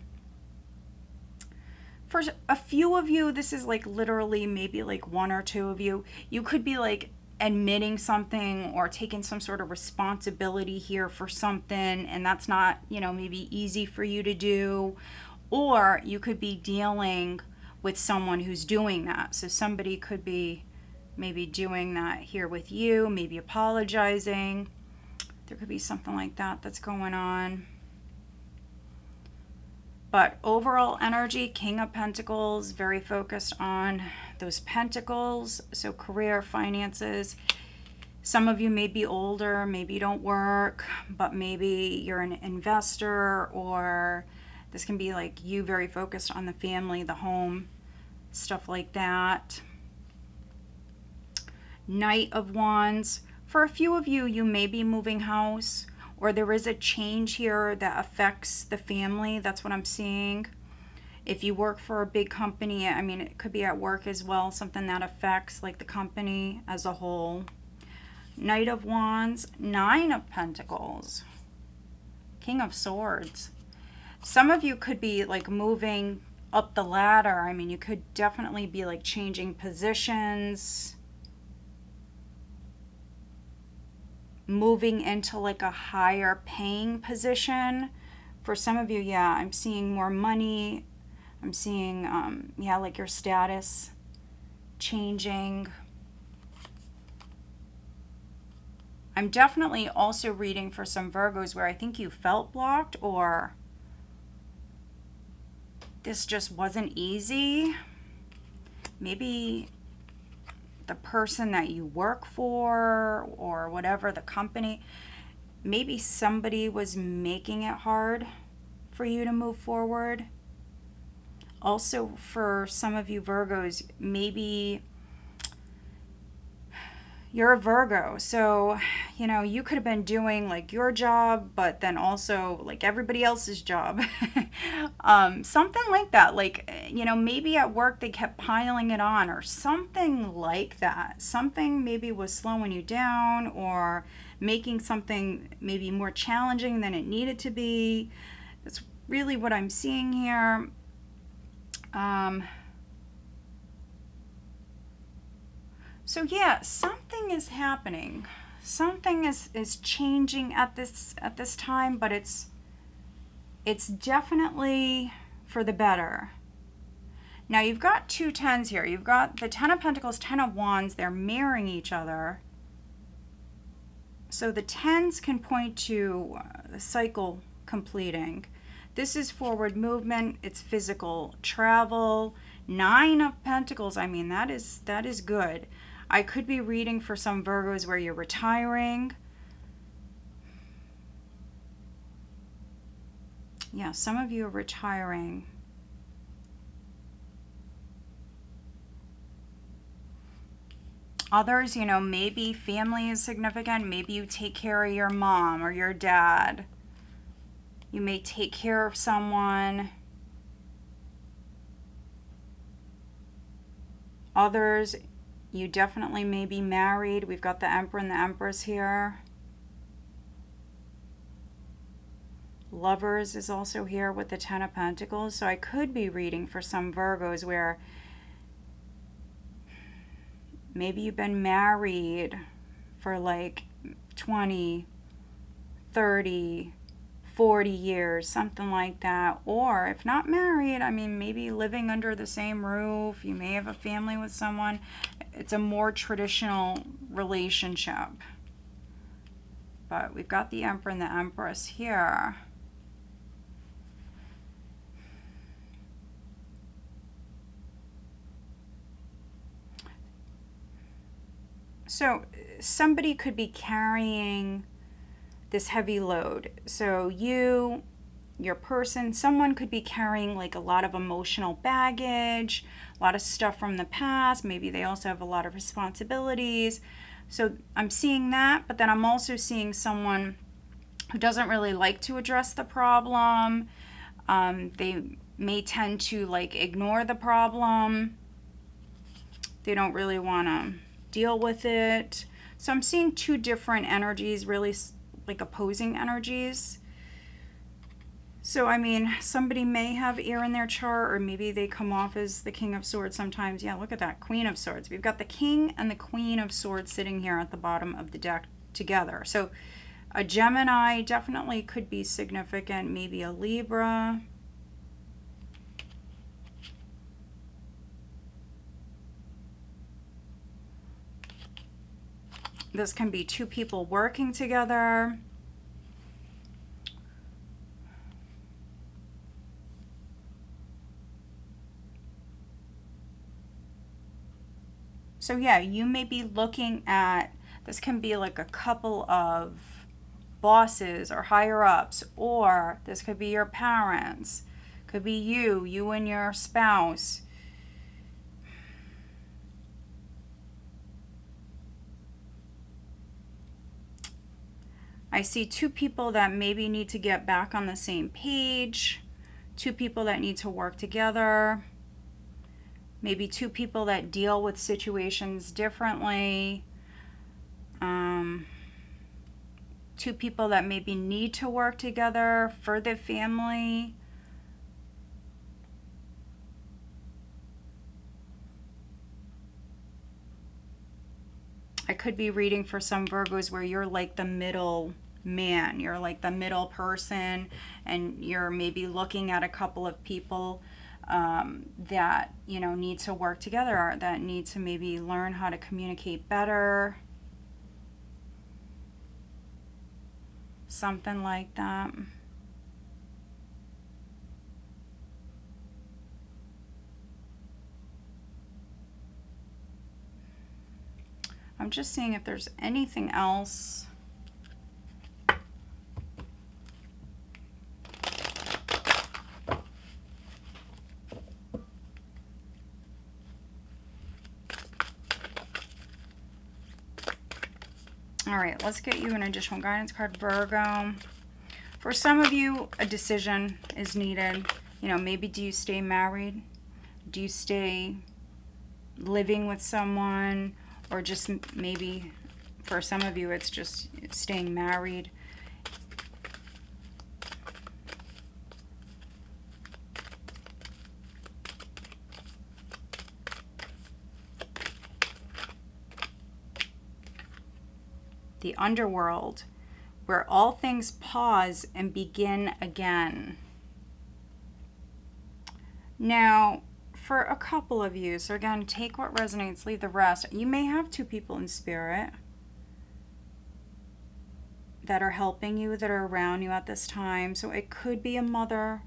For a few of you, this is like literally maybe like one or two of you. You could be like admitting something or taking some sort of responsibility here for something, and that's not, you know, maybe easy for you to do. Or you could be dealing with someone who's doing that. So somebody could be maybe doing that here with you, maybe apologizing. There could be something like that that's going on. But overall energy, King of Pentacles, very focused on those pentacles. So career, finances. Some of you may be older, maybe you don't work, but maybe you're an investor, or this can be like you very focused on the family, the home, stuff like that. Knight of Wands. For a few of you, you may be moving house, or there is a change here that affects the family. That's what I'm seeing. If you work for a big company, I mean, it could be at work as well, something that affects like the company as a whole. Knight of Wands, Nine of Pentacles, King of Swords. Some of you could be like moving up the ladder. I mean, you could definitely be like changing positions, moving into like a higher paying position. For some of you, yeah, I'm seeing more money. I'm seeing, yeah, like your status changing. I'm definitely also reading for some Virgos where I think you felt blocked, or this just wasn't easy. Maybe the person that you work for or whatever, the company, maybe somebody was making it hard for you to move forward. Also, for some of you Virgos, maybe you're a Virgo, so, you know, you could have been doing like your job, but then also like everybody else's job. Something like that. Like, you know, maybe at work they kept piling it on or something like that. Something maybe was slowing you down or making something maybe more challenging than it needed to be. That's really what I'm seeing here. So yeah, something is happening. Something is changing at this time, but it's definitely for the better. Now you've got two tens here. You've got the Ten of Pentacles, Ten of Wands. They're mirroring each other. So the tens can point to the cycle completing. This is forward movement. It's physical travel. Nine of Pentacles. I mean, that is good. I could be reading for some Virgos where you're retiring. Yeah, some of you are retiring. Others, you know, maybe family is significant. Maybe you take care of your mom or your dad. You may take care of someone. Others, you definitely may be married. We've got the Emperor and the Empress here. Lovers is also here with the Ten of Pentacles. So I could be reading for some Virgos where maybe you've been married for like 20, 30, 40 years, something like that. Or if not married, I mean, maybe living under the same roof. You may have a family with someone. It's a more traditional relationship. But we've got the Emperor and the Empress here. So somebody could be carrying this heavy load. So you, your person, someone could be carrying like a lot of emotional baggage, a lot of stuff from the past. Maybe they also have a lot of responsibilities. So I'm seeing that, but then I'm also seeing someone who doesn't really like to address the problem. They may tend to like ignore the problem. They don't really want to deal with it. So I'm seeing two different energies, really like opposing energies. So I mean, somebody may have air in their chart, or maybe they come off as the King of Swords sometimes. Yeah, look at that, Queen of Swords. We've got the King and the Queen of Swords sitting here at the bottom of the deck together. So a Gemini definitely could be significant, maybe a Libra. This can be two people working together. So yeah, you may be looking at, this can be like a couple of bosses or higher ups, or this could be your parents, could be you and your spouse. I see two people that maybe need to get back on the same page, two people that need to work together, maybe two people that deal with situations differently, two people that maybe need to work together for the family. I could be reading for some Virgos where you're like the middle man, you're like the middle person, and you're maybe looking at a couple of people that, you know, need to work together, that need to maybe learn how to communicate better. Something like that. I'm just seeing if there's anything else. All right, let's get you an additional guidance card, Virgo. For some of you, a decision is needed. You know, maybe do you stay married? Do you stay living with someone? Or just maybe for some of you, it's just staying married. The underworld, where all things pause and begin again. Now, for a couple of you, so again, take what resonates, leave the rest. You may have two people in spirit that are helping you, that are around you at this time. So it could be a mother,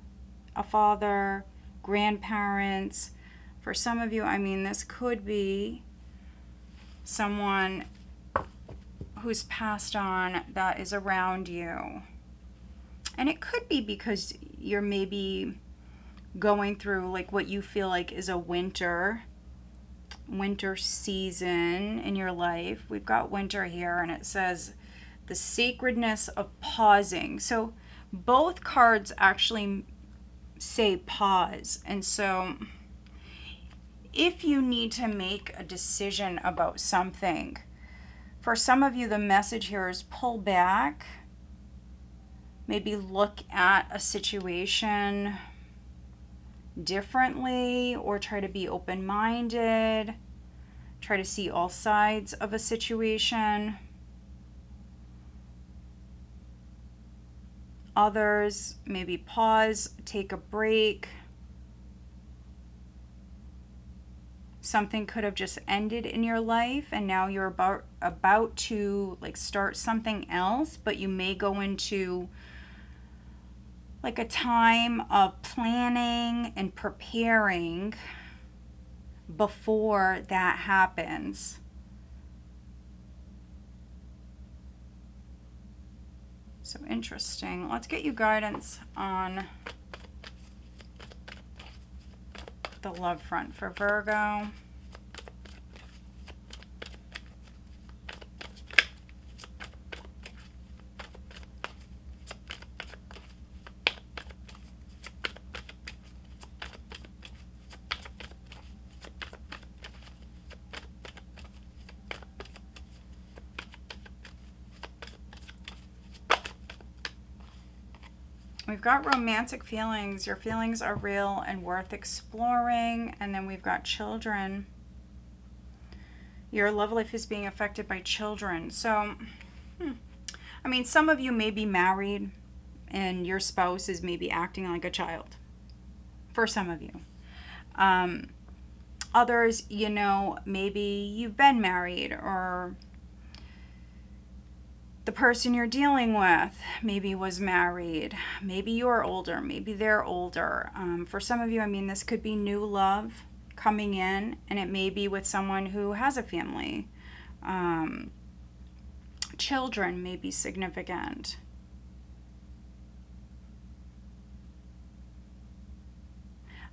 a father, grandparents. For some of you, I mean, this could be someone who's passed on that is around you. And it could be because you're maybe going through like what you feel like is a winter season in your life. We've got winter here, and it says the sacredness of pausing. So both cards actually say pause. And so if you need to make a decision about something, for some of you, the message here is pull back. Maybe look at a situation differently, or try to be open-minded. Try to see all sides of a situation. Others, maybe pause, take a break. Something could have just ended in your life, and now you're about to like start something else, but you may go into like a time of planning and preparing before that happens. So interesting. Let's get you guidance on the love front for Virgo. We've got romantic feelings. Your feelings are real and worth exploring. And then we've got children. Your love life is being affected by children. So, I mean, some of you may be married and your spouse is maybe acting like a child. For some of you. Others, you know, maybe you've been married, or The person you're dealing with maybe was married. Maybe you're older. Maybe they're older. For some of you, I mean, this could be new love coming in, and it may be with someone who has a family. Children may be significant.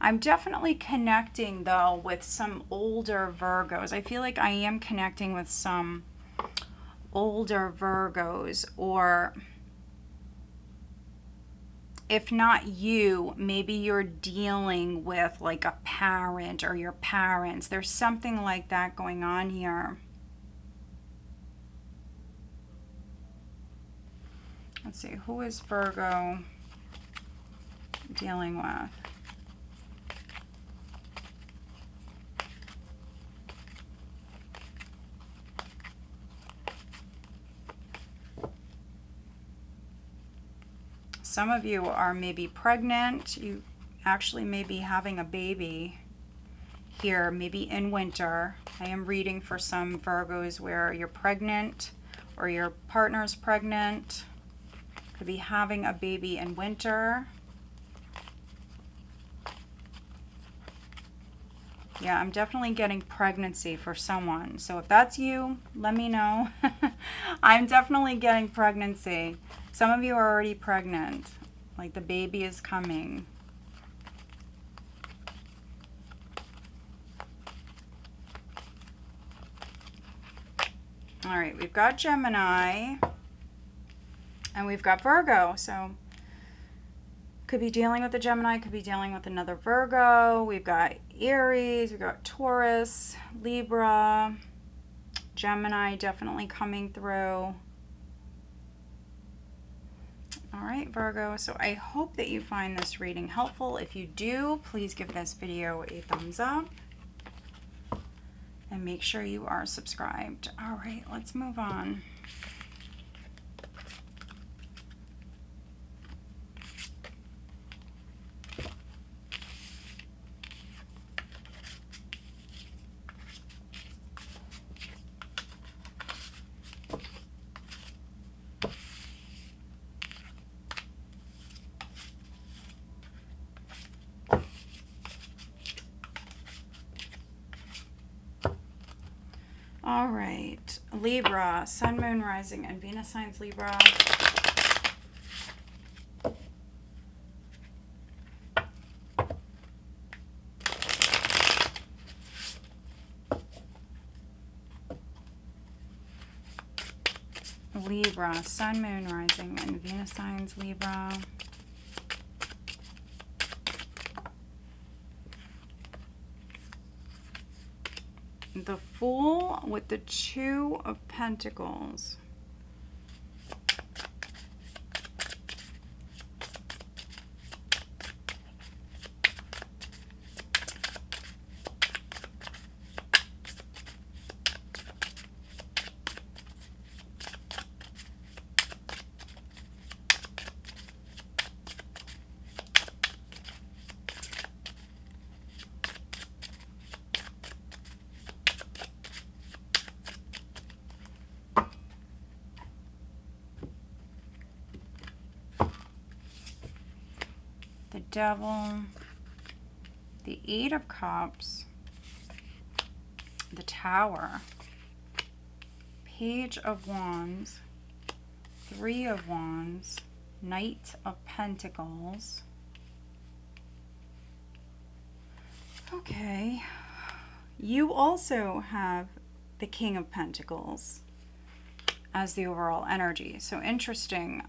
I'm definitely connecting, though, with some older Virgos. I feel like I am connecting with some older Virgos, or if not you, maybe you're dealing with like a parent or your parents. There's something like that going on here. Let's see, who is Virgo dealing with? Some of you are maybe pregnant. You actually may be having a baby here, maybe in winter. I am reading for some Virgos where you're pregnant or your partner's pregnant. Could be having a baby in winter. Yeah, I'm definitely getting pregnancy for someone. So if that's you, let me know. I'm definitely getting pregnancy. Some of you are already pregnant. Like the baby is coming. All right, we've got Gemini. And we've got Virgo. So could be dealing with a Gemini, could be dealing with another Virgo. We've got Aries, we've got Taurus, Libra, Gemini definitely coming through. All right, Virgo, so I hope that you find this reading helpful. If you do, please give this video a thumbs up and make sure you are subscribed. All right, let's move on. All right, Libra, Sun, Moon, Rising, and Venus signs Libra. Libra, Sun, Moon, Rising, and Venus signs Libra. The Fool with the Two of Pentacles. The Devil, the Eight of Cups, the Tower, Page of Wands, Three of Wands, Knight of Pentacles. Okay, you also have the King of Pentacles as the overall energy. So interesting.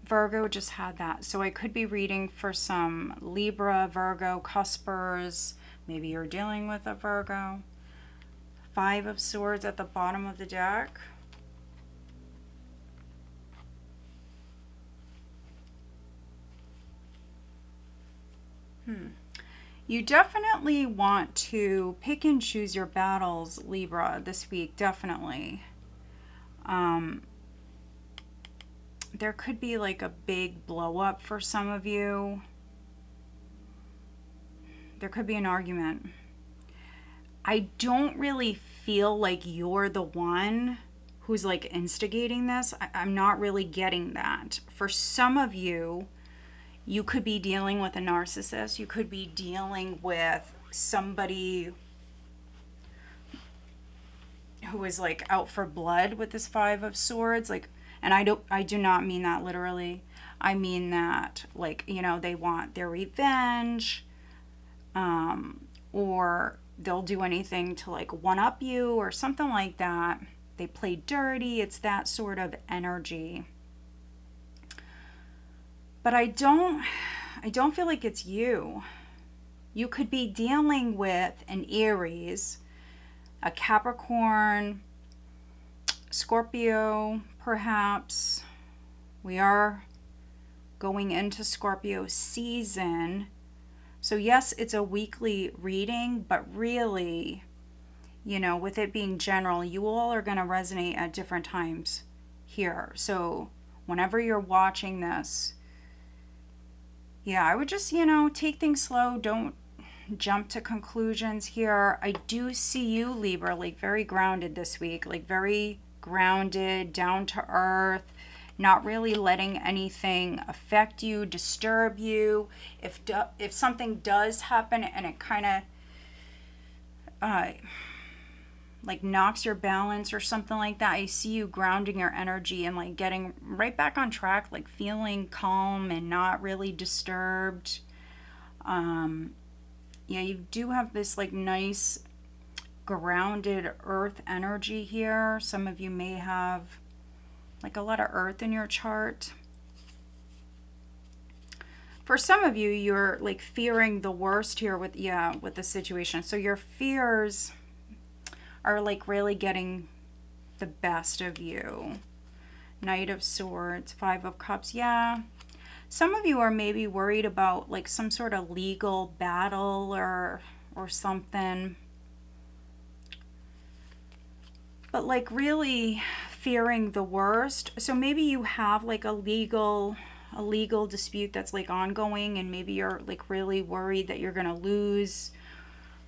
Virgo just had that. So I could be reading for some Libra, Virgo, cuspers. Maybe you're dealing with a Virgo. Five of Swords at the bottom of the deck. You definitely want to pick and choose your battles, Libra, this week, definitely. There could be like a big blow up for some of you. There could be an argument. I don't really feel like you're the one who's like instigating this. I'm not really getting that. For some of you, you could be dealing with a narcissist. You could be dealing with somebody who is like out for blood with this Five of Swords. Like, and I do not mean that literally. I mean that, like, you know, they want their revenge, or they'll do anything to like one up you or something like that. They play dirty. It's that sort of energy. But I don't feel like it's you. You could be dealing with an Aries, a Capricorn, Scorpio, perhaps. We are going into Scorpio season. So yes, it's a weekly reading, but really, you know, with it being general, you all are going to resonate at different times here. So whenever you're watching this, yeah, I would just, you know, take things slow. Don't jump to conclusions here. I do see you, Libra, like very grounded this week, like very grounded, down to earth, not really letting anything affect you, disturb you. If something does happen and it kind of like knocks your balance or something like that, I see you grounding your energy and like getting right back on track, like feeling calm and not really disturbed. Yeah, you do have this like nice grounded earth energy here. Some of you may have like a lot of earth in your chart. For some of you, you're like fearing the worst here with the situation. So your fears are like really getting the best of you. Knight of Swords, Five of Cups. Yeah. Some of you are maybe worried about like some sort of legal battle or something. But like really fearing the worst. So maybe you have like a legal dispute that's like ongoing, and maybe you're like really worried that you're going to lose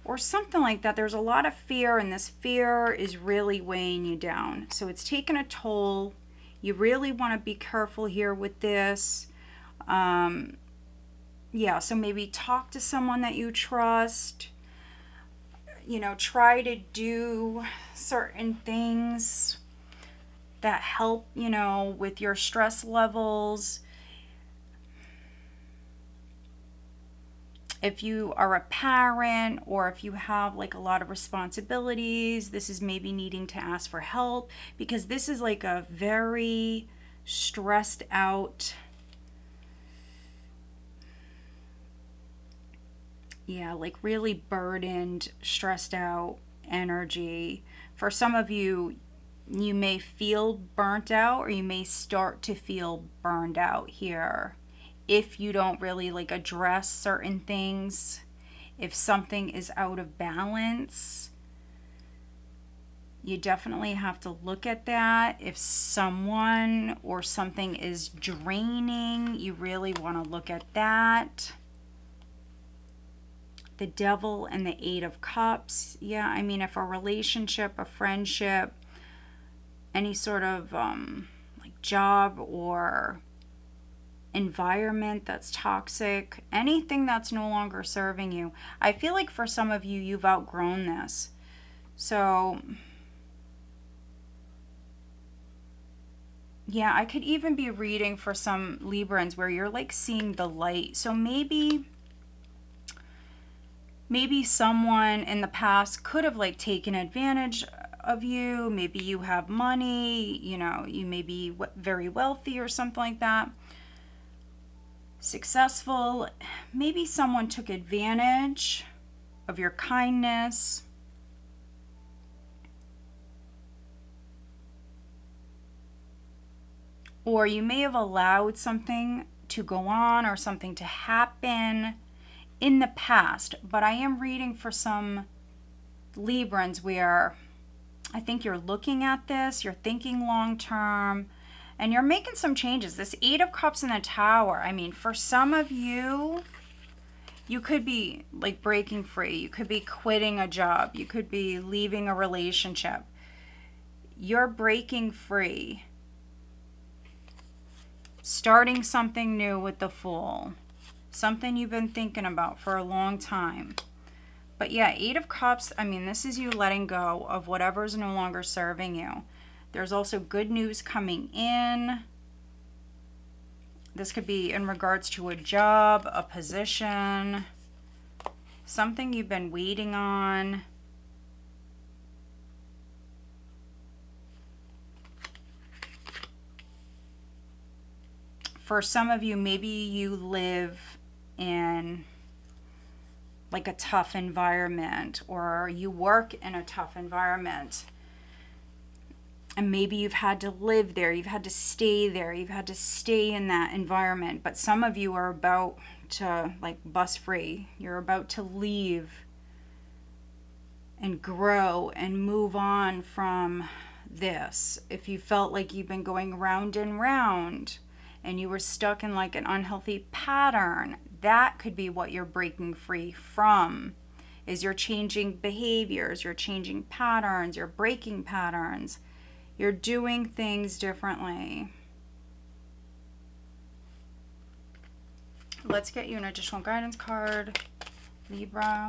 or something like that. There's a lot of fear, and this fear is really weighing you down. So it's taking a toll. You really want to be careful here with this. Yeah, so maybe talk to someone that you trust. You know, try to do certain things that help, you know, with your stress levels. If you are a parent or if you have like a lot of responsibilities, this is maybe needing to ask for help, because this is like a very stressed out, yeah, like really burdened, stressed out energy. For some of you, you may feel burnt out, or you may start to feel burned out here if you don't really like address certain things. If something is out of balance, you definitely have to look at that. If someone or something is draining, you really want to look at that. The Devil and the Eight of Cups. Yeah, I mean, if a relationship, a friendship, any sort of like job or environment that's toxic, anything that's no longer serving you. I feel like for some of you, you've outgrown this. So yeah, I could even be reading for some Librans where you're like seeing the light. So maybe someone in the past could have like taken advantage of you. Maybe you have money, you know, you may be very wealthy or something like that, successful. Maybe someone took advantage of your kindness. Or you may have allowed something to go on or something to happen in the past. But I am reading for some Librans where I think you're looking at this, you're thinking long term, and you're making some changes. This Eight of Cups in the Tower, I mean, for some of you, You could be like breaking free. You could be quitting a job. You could be leaving a relationship. You're breaking free. Starting something new with the Fool. Something you've been thinking about for a long time. But yeah, 8 of Cups, I mean, this is you letting go of whatever's no longer serving you. There's also good news coming in. This could be in regards to a job, a position, something you've been waiting on. For some of you, maybe you live in like a tough environment, or you work in a tough environment. And maybe you've had to live there, you've had to stay there, you've had to stay in that environment. But some of you are about to like bust free. You're about to leave and grow and move on from this. If you felt like you've been going round and round and you were stuck in like an unhealthy pattern, that could be what you're breaking free from. Is you're changing behaviors, you're changing patterns, you're breaking patterns. You're doing things differently. Let's get you an additional guidance card, Libra.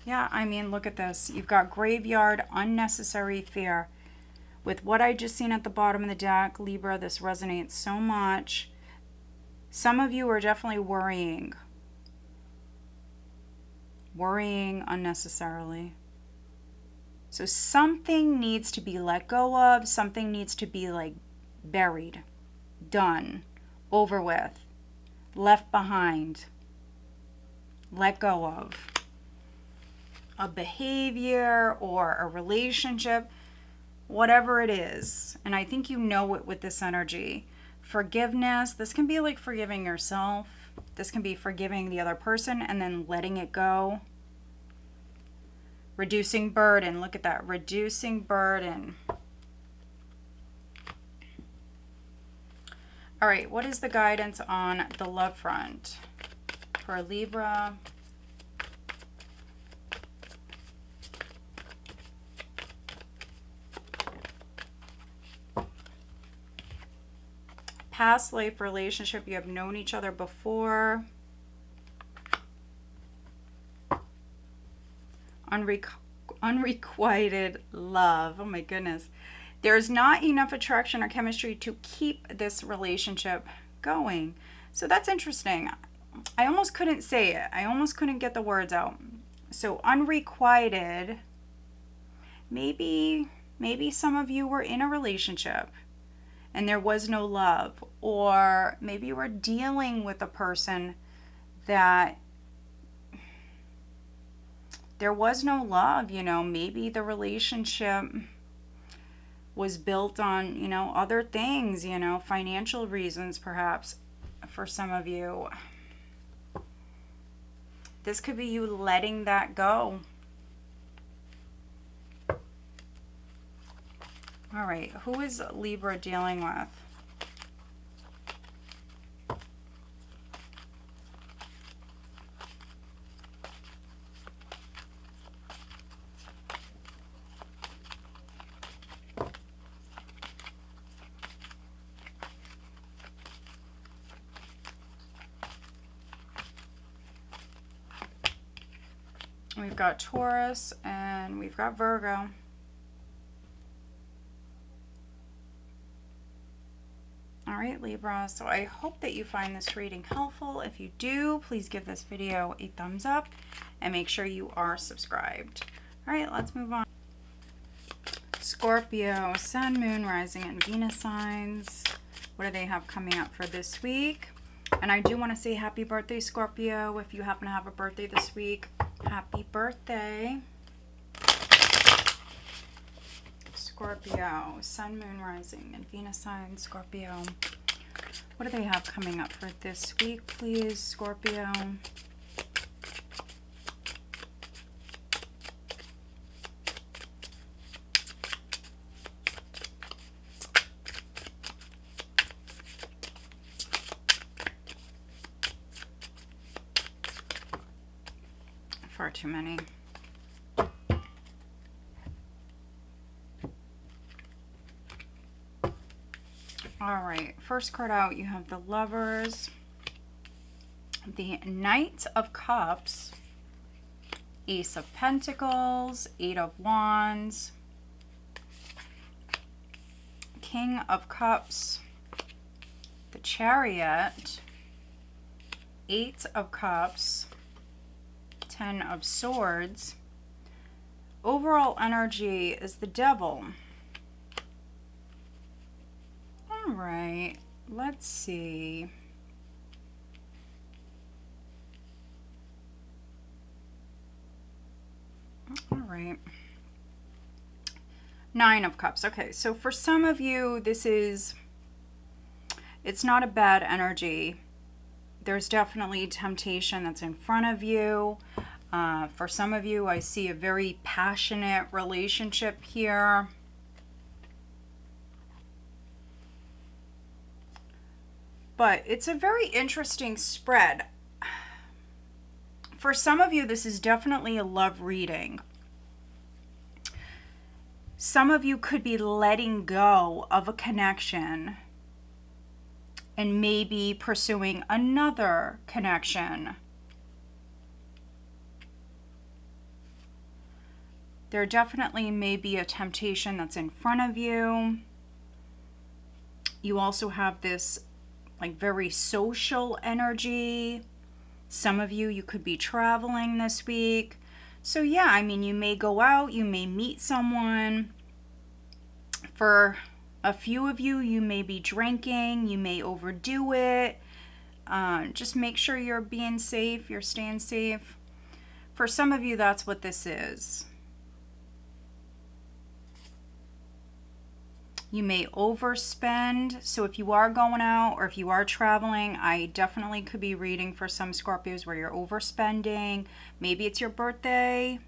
Yeah, I mean, look at this. You've got graveyard, unnecessary fear. With what I just seen at the bottom of the deck, Libra, this resonates so much. Some of you are definitely worrying. Worrying unnecessarily. So something needs to be let go of. Something needs to be like buried, done, over with, left behind, let go of. A behavior or a relationship, whatever it is. And I think you know it with this energy. Forgiveness, this can be like forgiving yourself. This can be forgiving the other person and then letting it go. Reducing burden, look at that, reducing burden. All right, what is the guidance on the love front for Libra? Past life relationship, you have known each other before. Unrequited love. Oh my goodness. There's not enough attraction or chemistry to keep this relationship going. So that's interesting. I almost couldn't say it. I almost couldn't get the words out. So unrequited. Maybe some of you were in a relationship and there was no love, or maybe you were dealing with a person that there was no love, you know, maybe the relationship was built on, you know, other things, you know, financial reasons perhaps for some of you. This could be you letting that go. All right, who is Libra dealing with? We've got Taurus and we've got Virgo. All right, Libra, so I hope that you find this reading helpful. If you do, please give this video a thumbs up and make sure you are subscribed. All right, let's move on. Scorpio, Sun, Moon, Rising, and Venus signs. What do they have coming up for this week? And I do want to say happy birthday, Scorpio. If you happen to have a birthday this week, happy birthday. Scorpio, Sun, Moon, Rising, and Venus sign, Scorpio. What do they have coming up for this week, please, Scorpio? Far too many. All right, first card out, you have the Lovers, the Knight of Cups, Ace of Pentacles, Eight of Wands, King of Cups, the Chariot, Eight of Cups, Ten of Swords. Overall energy is the Devil. All right, let's see. All right. Nine of Cups. Okay, so for some of you, it's not a bad energy. There's definitely temptation that's in front of you. For some of you, I see a very passionate relationship here. But it's a very interesting spread. For some of you, this is definitely a love reading. Some of you could be letting go of a connection and maybe pursuing another connection. There definitely may be a temptation that's in front of you. You also have this like very social energy. Some of you could be traveling this week. So yeah, I mean, you may go out, you may meet someone. For a few of you, you may be drinking, you may overdo it. Just make sure you're being safe, you're staying safe. For some of you, that's what this is. You may overspend. So if you are going out or if you are traveling, I definitely could be reading for some Scorpios where you're overspending. Maybe it's your birthday.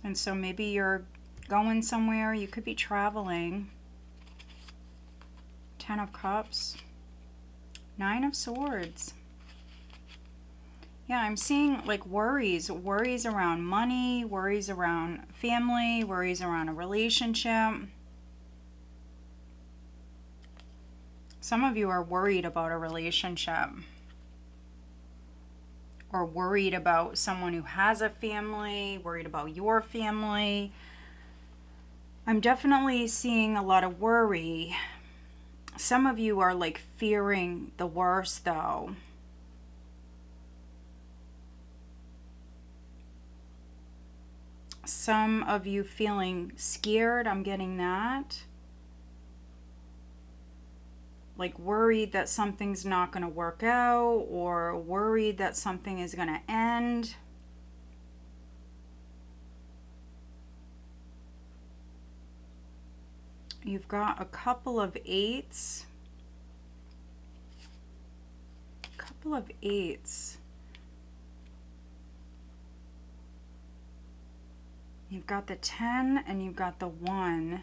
And so maybe you're going somewhere. You could be traveling. Ten of Cups. Nine of Swords. Yeah, I'm seeing like worries around money, worries around family, worries around a relationship. Some of you are worried about a relationship or worried about someone who has a family, worried about your family. I'm definitely seeing a lot of worry. Some of you are like fearing the worst though. Some of you feeling scared, I'm getting that. Like worried that something's not going to work out or worried that something is going to end. You've got a couple of eights. Couple of eights. You've got the 10 and you've got the 1.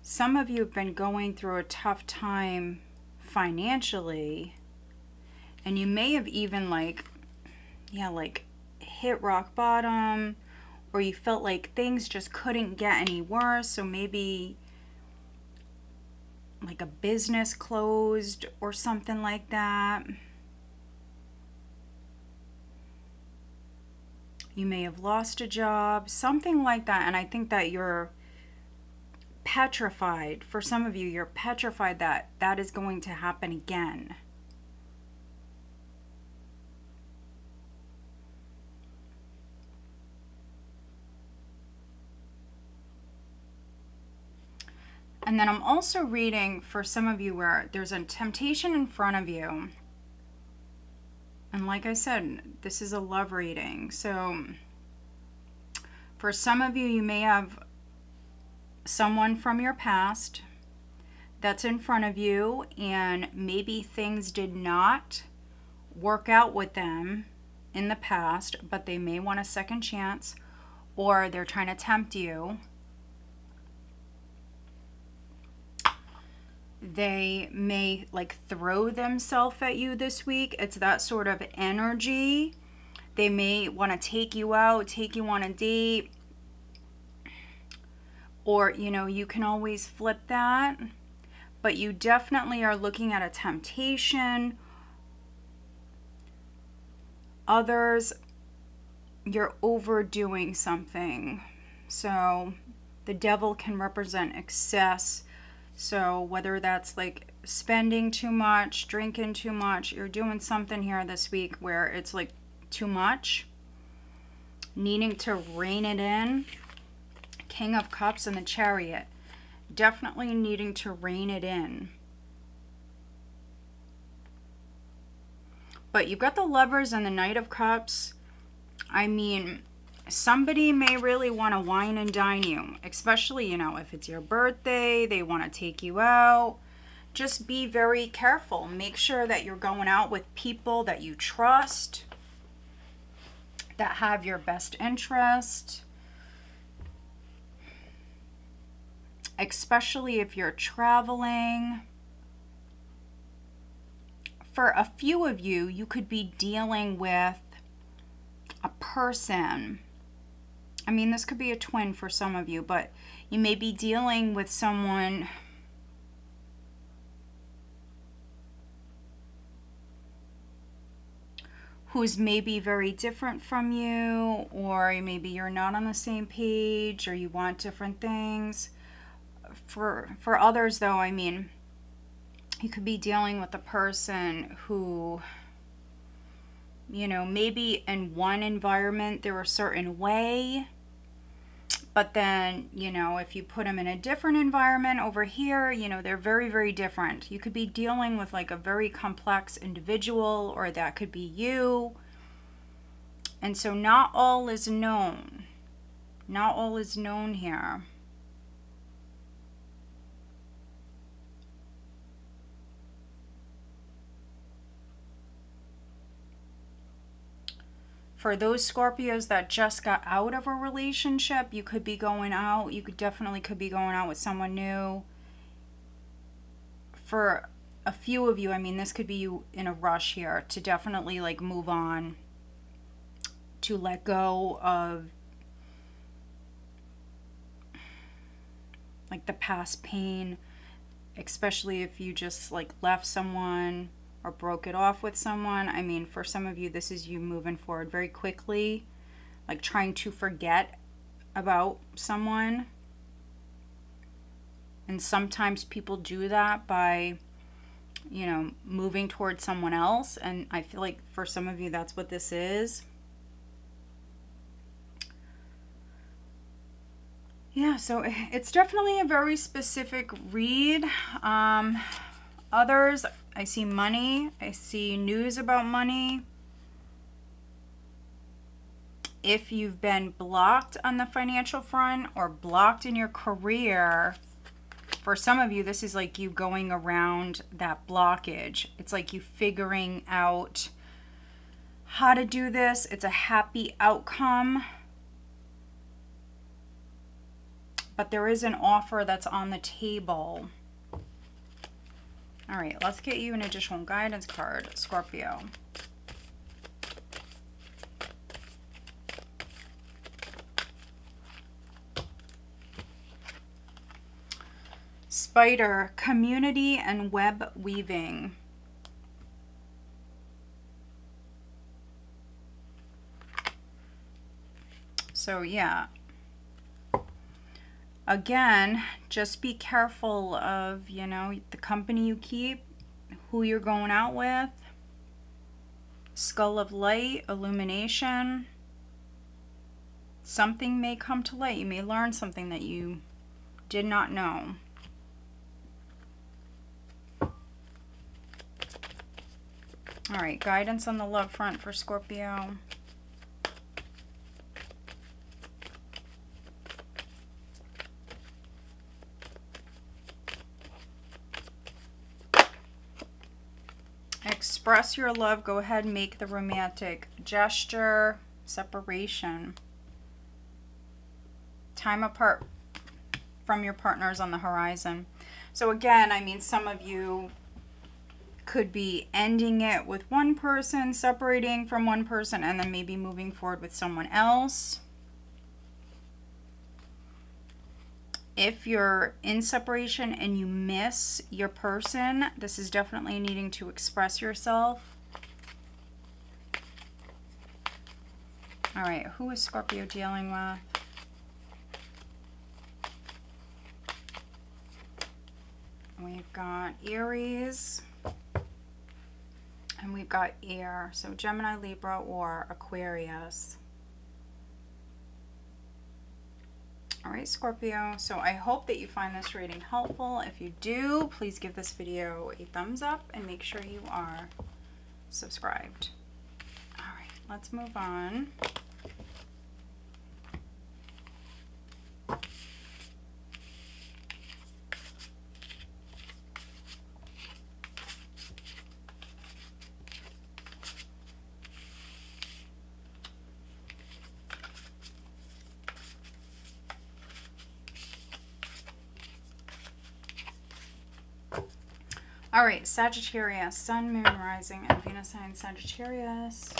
Some of you have been going through a tough time financially. And you may have even hit rock bottom. Or you felt like things just couldn't get any worse. So maybe like a business closed or something like that. You may have lost a job, something like that. And I think that you're petrified. For some of you, you're petrified that that is going to happen again. And then I'm also reading for some of you where there's a temptation in front of you. And like I said, this is a love reading. So for some of you, you may have someone from your past that's in front of you, and maybe things did not work out with them in the past, but they may want a second chance, or they're trying to tempt you. They may like throw themselves at you this week. It's that sort of energy. They may want to take you out, take you on a date, or, you know, you can always flip that. But you definitely are looking at a temptation. Others, you're overdoing something. So the devil can represent excess. So whether that's like spending too much, drinking too much, you're doing something here this week where it's like too much. Needing to rein it in. King of Cups and the Chariot. Definitely needing to rein it in. But you've got the Lovers and the Knight of Cups. I mean, somebody may really want to wine and dine you, especially, you know, if it's your birthday, they want to take you out. Just be very careful. Make sure that you're going out with people that you trust, that have your best interest. Especially if you're traveling. For a few of you, you could be dealing with a person. I mean, this could be a twin for some of you, but you may be dealing with someone who's maybe very different from you, or maybe you're not on the same page, or you want different things. For others, though, I mean, you could be dealing with a person who, you know, maybe in one environment they're a certain way, but then, you know, if you put them in a different environment over here, you know, they're very, very different. You could be dealing with like a very complex individual, or that could be you. And so not all is known. Not all is known here. For those Scorpios that just got out of a relationship, you could be going out. You definitely could be going out with someone new. For a few of you, I mean, this could be you in a rush here to definitely like move on, to let go of like the past pain, especially if you just like left someone or broke it off with someone. I mean, for some of you, this is you moving forward very quickly, like trying to forget about someone. And sometimes people do that by, you know, moving towards someone else. And I feel like for some of you, that's what this is. Yeah, so it's definitely a very specific read. Others, I see money. I see news about money. If you've been blocked on the financial front or blocked in your career, for some of you, this is like you going around that blockage. It's like you figuring out how to do this. It's a happy outcome. But there is an offer that's on the table. All right, let's get you an additional guidance card, Scorpio. Spider, community and web weaving. So yeah. Again, just be careful of, you know, the company you keep, who you're going out with. Skull of light, illumination. Something may come to light. You may learn something that you did not know. All right, guidance on the love front for Scorpio. Express your love. Go ahead and make the romantic gesture. Separation. Time apart from your partners on the horizon. So again, I mean, some of you could be ending it with one person, separating from one person, and then maybe moving forward with someone else. If you're in separation and you miss your person, this is definitely needing to express yourself. All right, who is Scorpio dealing with? We've got Aries. And we've got air. So Gemini, Libra, or Aquarius. All right, Scorpio. So I hope that you find this reading helpful. If you do, please give this video a thumbs up and make sure you are subscribed. All right, let's move on. All right, Sagittarius, Sun, Moon, Rising, and Venus sign Sagittarius.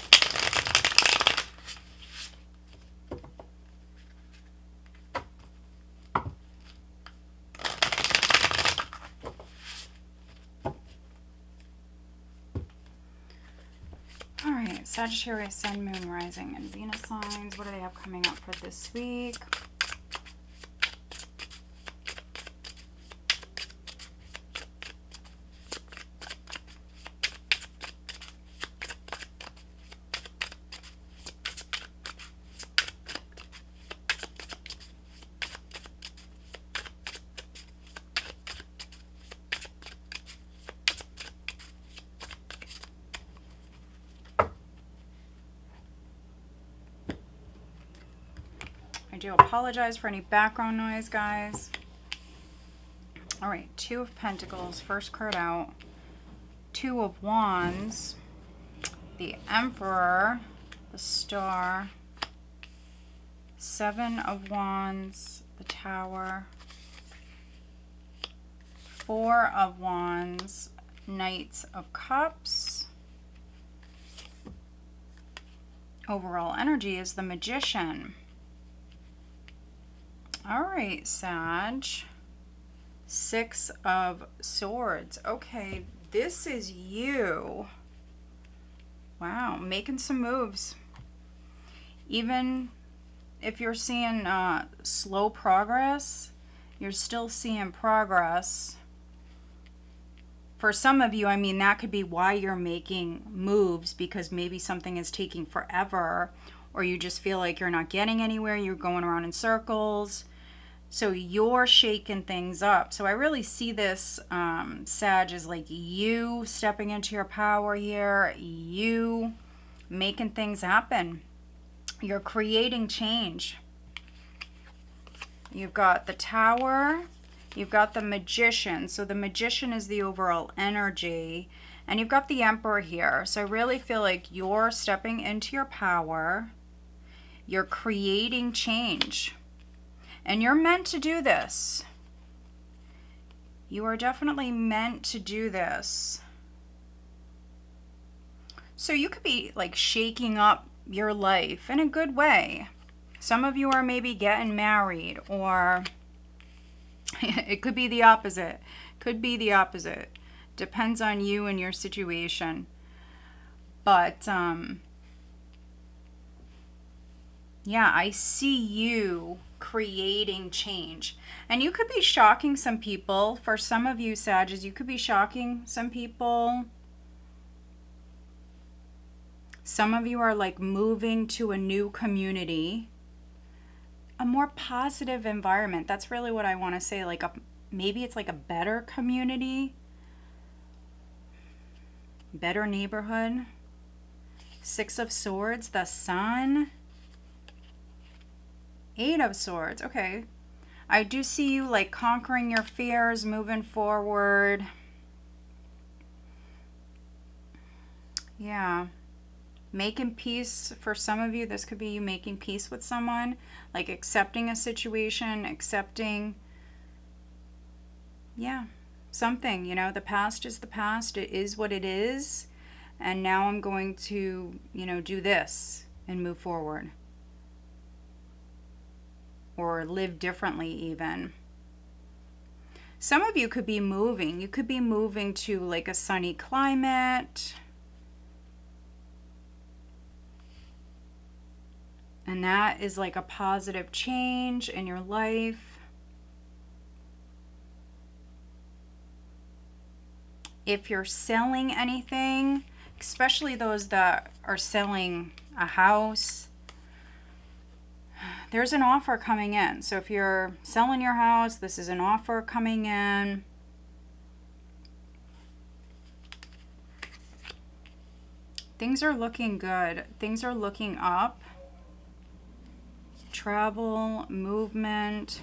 All right, Sagittarius, Sun, Moon, Rising, and Venus signs. What do they have coming up for this week? I do apologize for any background noise, guys. All right, Two of Pentacles, first card out. Two of Wands, the Emperor, the Star, Seven of Wands, the Tower, Four of Wands, Knights of Cups. Overall energy is the Magician. All right, Sag. Six of Swords. Okay, this is you. Wow, making some moves. Even if you're seeing slow progress, you're still seeing progress. For some of you, I mean, that could be why you're making moves, because maybe something is taking forever, or you just feel like you're not getting anywhere, you're going around in circles. So you're shaking things up. So I really see this, Sag, as like you stepping into your power here, you making things happen. You're creating change. You've got the Tower, you've got the Magician. So the Magician is the overall energy. And you've got the Emperor here. So I really feel like you're stepping into your power. You're creating change. And you're meant to do this. You are definitely meant to do this. So you could be like shaking up your life in a good way. Some of you are maybe getting married, or it could be the opposite. Could be the opposite. Depends on you and your situation. But yeah, I see you creating change. And you could be shocking some people. For some of you, Sagittarius, you could be shocking some people. Some of you are like moving to a new community, a more positive environment. That's really what I want to say. Like maybe it's like a better community, better neighborhood. Six of Swords, the Sun. Eight of Swords. Okay. I do see you like conquering your fears, moving forward. Yeah. Making peace, for some of you, this could be you making peace with someone, like accepting a situation, accepting, yeah, something, you know, the past is the past. It is what it is. And now I'm going to, you know, do this and move forward. Or live differently even. Some of you could be moving. You could be moving to like a sunny climate. And that is like a positive change in your life. If you're selling anything, especially those that are selling a house, there's an offer coming in. So if you're selling your house, this is an offer coming in. Things are looking good. Things are looking up. Travel, movement.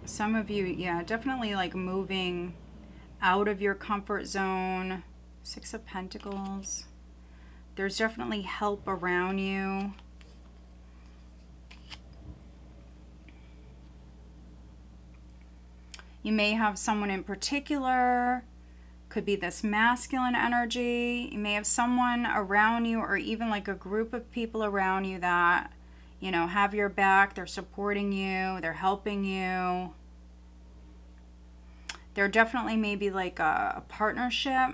Some of you, yeah, definitely like moving out of your comfort zone. 6 of Pentacles. There's definitely help around you. You may have someone in particular. Could be this masculine energy. You may have someone around you, or even like a group of people around you that, you know, have your back. They're supporting you. They're helping you. There definitely may be like a partnership,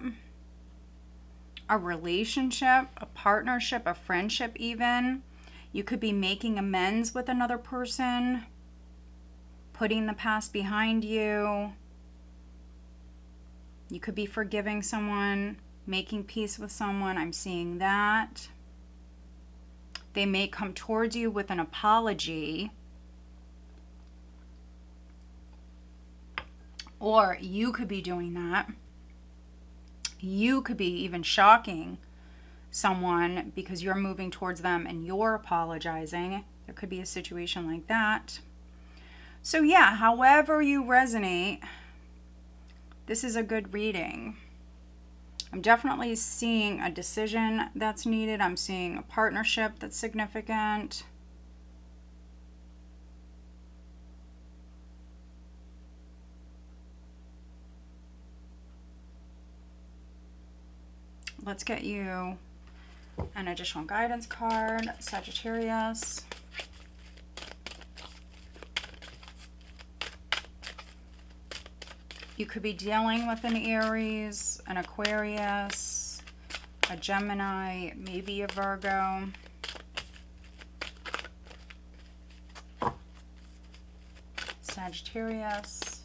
a relationship, a partnership, a friendship even. You could be making amends with another person, putting the past behind you. You could be forgiving someone, making peace with someone. I'm seeing that. They may come towards you with an apology. Or you could be doing that. You could be even shocking someone because you're moving towards them and you're apologizing. There could be a situation like that. So yeah, however you resonate, this is a good reading. I'm definitely seeing a decision that's needed. I'm seeing a partnership that's significant. Let's get you an additional guidance card, Sagittarius. You could be dealing with an Aries, an Aquarius, a Gemini, maybe a Virgo. Sagittarius.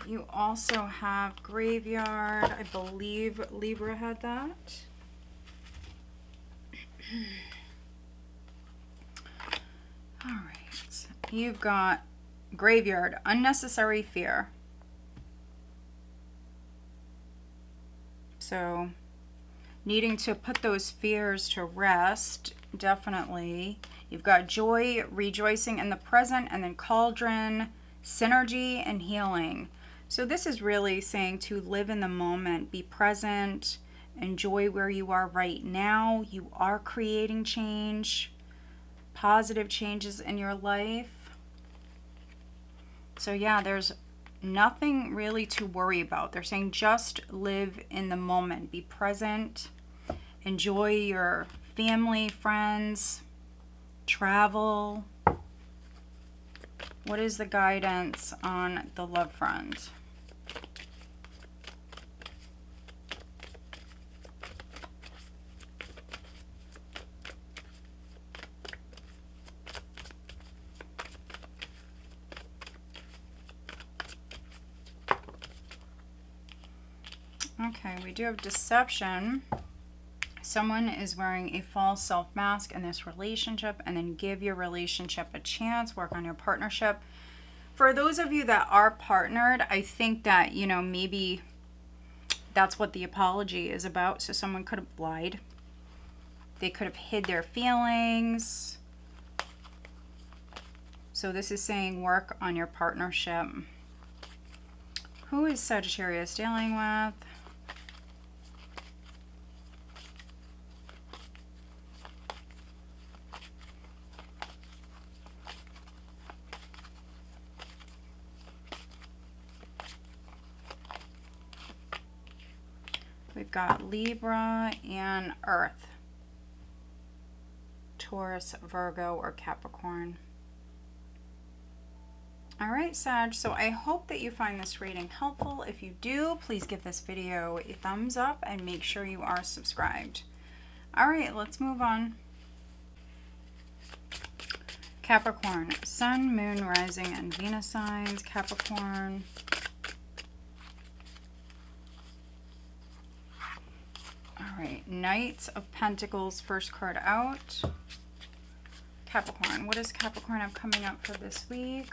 You also have graveyard. I believe Libra had that. All right. You've got graveyard, unnecessary fear. So needing to put those fears to rest, definitely. You've got joy, rejoicing in the present, and then cauldron, synergy, and healing. So this is really saying to live in the moment, be present, enjoy where you are right now. You are creating change, positive changes in your life. So yeah, there's nothing really to worry about. They're saying just live in the moment, be present, enjoy your family, friends, travel. What is the guidance on the love front? Okay, we do have deception. Someone is wearing a false self mask in this relationship, and then give your relationship a chance, work on your partnership. For those of you that are partnered, I think that, you know, maybe that's what the apology is about. So someone could have lied. They could have hid their feelings. So this is saying work on your partnership. Who is Sagittarius dealing with? We've got Libra and Earth. Taurus, Virgo, or Capricorn. All right, Sag, so I hope that you find this reading helpful. If you do, please give this video a thumbs up and make sure you are subscribed. All right, let's move on. Capricorn, Sun, Moon, Rising, and Venus signs. Capricorn. All right, Knights of Pentacles, first card out. Capricorn, what does Capricorn have coming up for this week?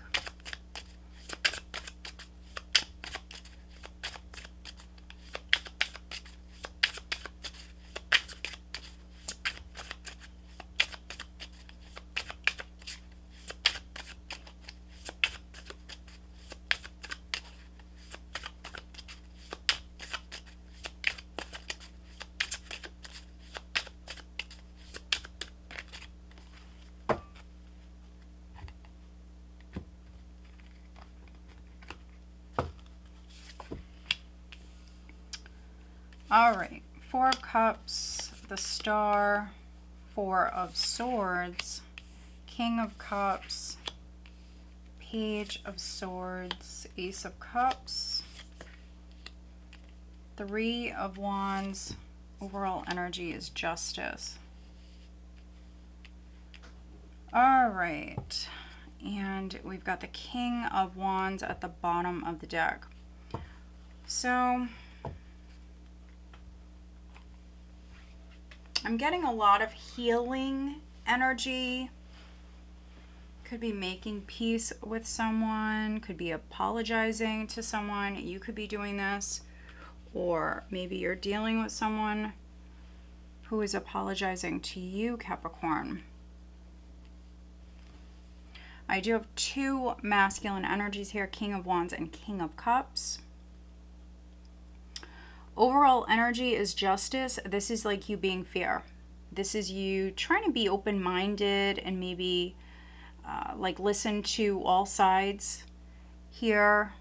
All right, Four of Cups, the Star, Four of Swords, King of Cups, Page of Swords, Ace of Cups, Three of Wands. Overall energy is Justice. All right, and we've got the King of Wands at the bottom of the deck. So I'm getting a lot of healing energy. Could be making peace with someone, could be apologizing to someone. You could be doing this, or maybe you're dealing with someone who is apologizing to you, Capricorn. I do have two masculine energies here, King of Wands and King of Cups. Overall energy is Justice. This is like you being fair. This is you trying to be open-minded and maybe like listen to all sides here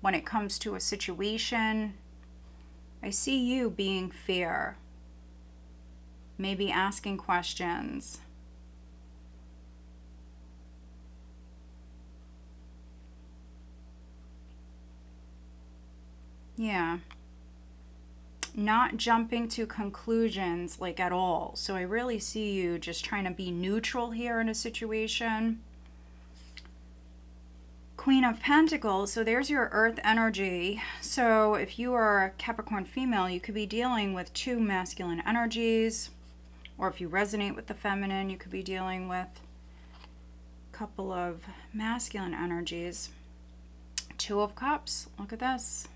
when it comes to a situation. I see you being fair. Maybe asking questions. Yeah. Not jumping to conclusions like at all. So I really see you just trying to be neutral here in a situation. Queen of Pentacles, so there's your earth energy. So if you are a Capricorn female, you could be dealing with two masculine energies. Or if you resonate with the feminine, you could be dealing with a couple of masculine energies. Two of Cups, look at this.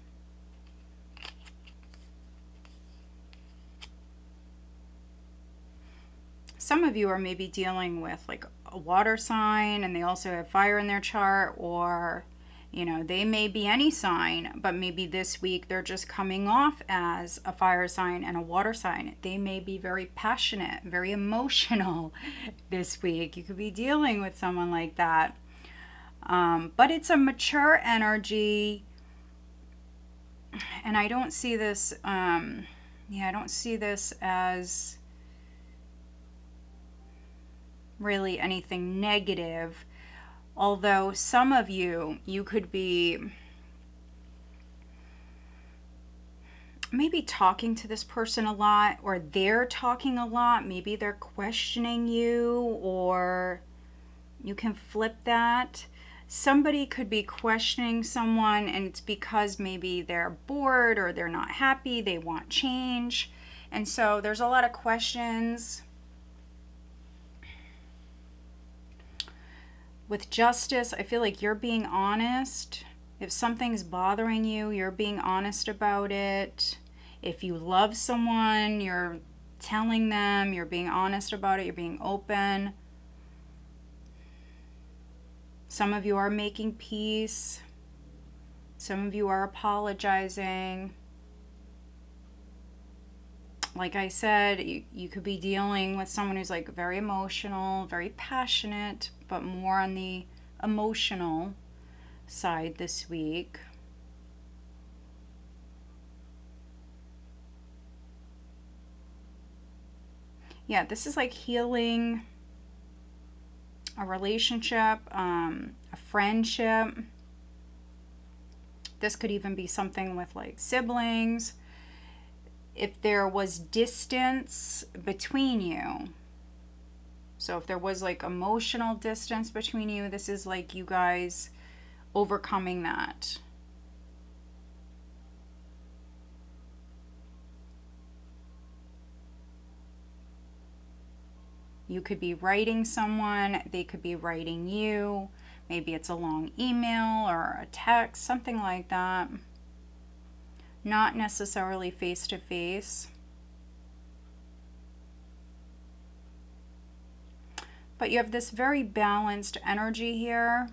Some of you are maybe dealing with like a water sign and they also have fire in their chart, or you know, they may be any sign, but maybe this week they're just coming off as a fire sign and a water sign. They may be very passionate, very emotional this week. You could be dealing with someone like that. But it's a mature energy, and I don't see this, I don't see this as really anything negative, although some of you could be maybe talking to this person a lot, or they're talking a lot. Maybe they're questioning you, or you can flip that. Somebody could be questioning someone and it's because maybe they're bored or they're not happy, they want change, and so there's a lot of questions. With Justice, I feel like you're being honest. If something's bothering you, you're being honest about it. If you love someone, you're telling them, you're being honest about it, you're being open. Some of you are making peace. Some of you are apologizing. Like I said, you could be dealing with someone who's like very emotional, very passionate, but more on the emotional side this week. Yeah, this is like healing a relationship, a friendship. This could even be something with like siblings. If there was distance between you, so if there was like emotional distance between you, this is like you guys overcoming that. You could be writing someone, they could be writing you. Maybe it's a long email or a text, something like that. Not necessarily face to face. But you have this very balanced energy here.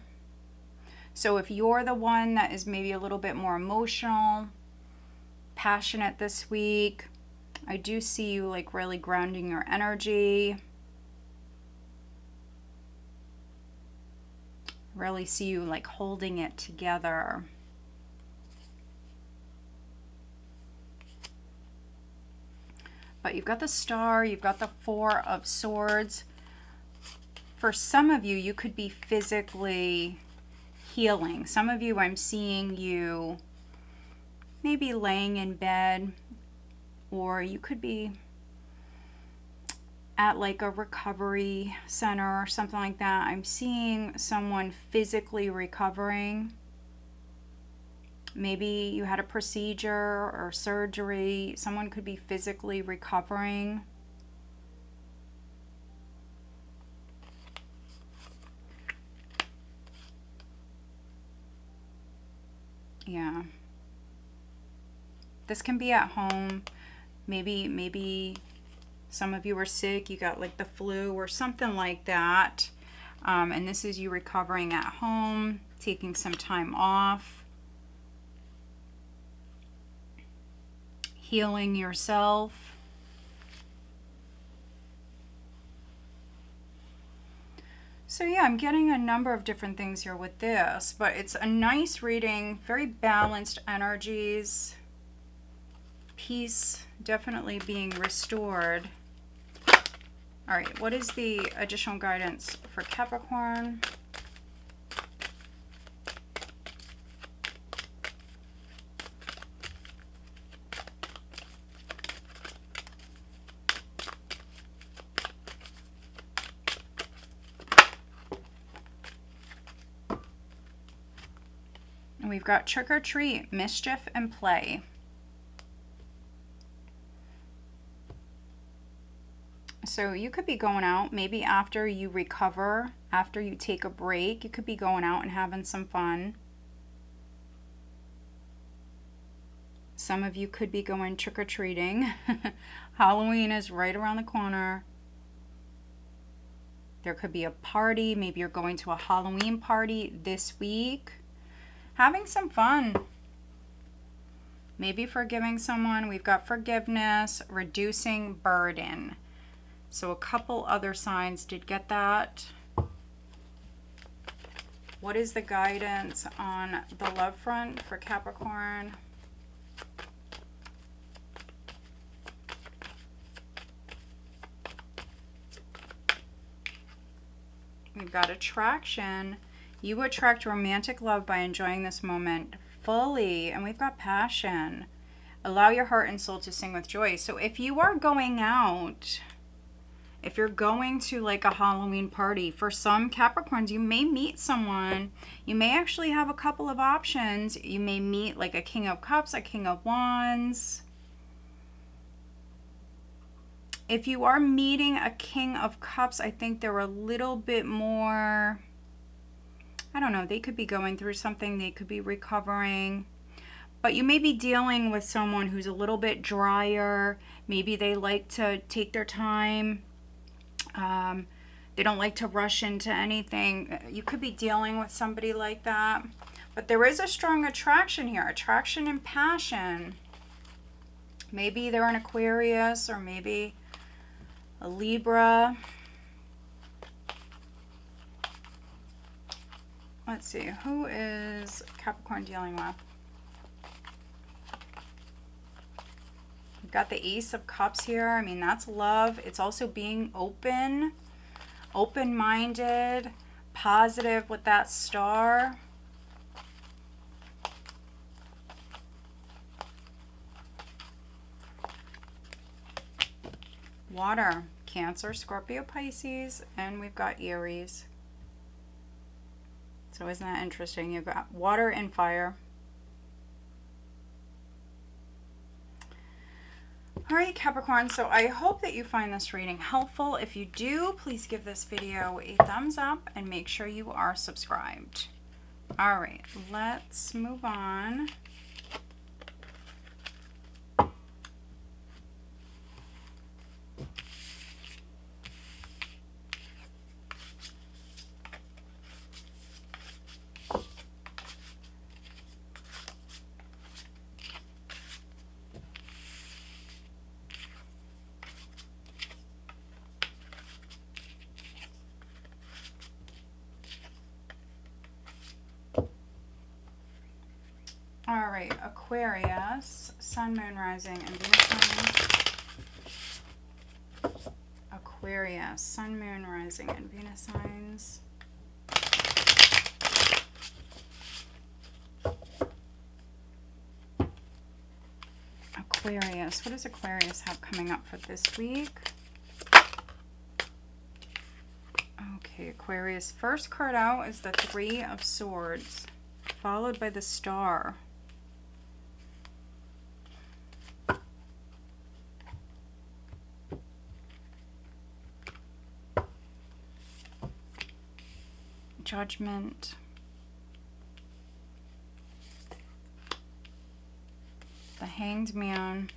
So if you're the one that is maybe a little bit more emotional, passionate this week, I do see you like really grounding your energy. Really see you like holding it together. But you've got the Star, you've got the Four of Swords. For some of you, you could be physically healing. Some of you, I'm seeing you maybe laying in bed, or you could be at like a recovery center or something like that. I'm seeing someone physically recovering. Maybe you had a procedure or surgery. Someone could be physically recovering. Yeah. This can be at home. Maybe some of you are sick, you got like the flu or something like that. And this is you recovering at home, taking some time off, healing yourself. So yeah, I'm getting a number of different things here with this, but it's a nice reading, very balanced energies, peace definitely being restored. All right, what is the additional guidance for Capricorn? And we've got trick or treat, mischief, and play. So you could be going out maybe after you recover, after you take a break. You could be going out and having some fun. Some of you could be going trick-or-treating. Halloween is right around the corner. There could be a party. Maybe you're going to a Halloween party this week. Having some fun. Maybe forgiving someone. We've got forgiveness, reducing burden. So a couple other signs did get that. What is the guidance on the love front for Capricorn? We've got attraction. You attract romantic love by enjoying this moment fully. And we've got passion. Allow your heart and soul to sing with joy. So if you are going out, if you're going to like a Halloween party, for some Capricorns, you may meet someone. You may actually have a couple of options. You may meet like a King of Cups, a King of Wands. If you are meeting a King of Cups, I think they're a little bit more, I don't know, they could be going through something. They could be recovering. But you may be dealing with someone who's a little bit drier. Maybe they like to take their time. They don't like to rush into anything. You could be dealing with somebody like that. But there is a strong attraction here. Attraction and passion. Maybe they're an Aquarius or maybe a Libra. Let's see. Who is Capricorn dealing with? We've got the Ace of Cups here. I mean, that's love. It's also being open, open-minded, positive with that star. Water, Cancer, Scorpio, Pisces, and we've got Aries. So isn't that interesting? You've got water and fire. All right, Capricorn, so I hope that you find this reading helpful. If you do, please give this video a thumbs up and make sure you are subscribed. All right, let's move on. All right, Aquarius, Sun, Moon, Rising, and Venus signs. Aquarius, Sun, Moon, Rising, and Venus signs. Aquarius, what does Aquarius have coming up for this week? Okay, Aquarius, first card out is the Three of Swords, followed by the Star. Judgment. The Hanged Man.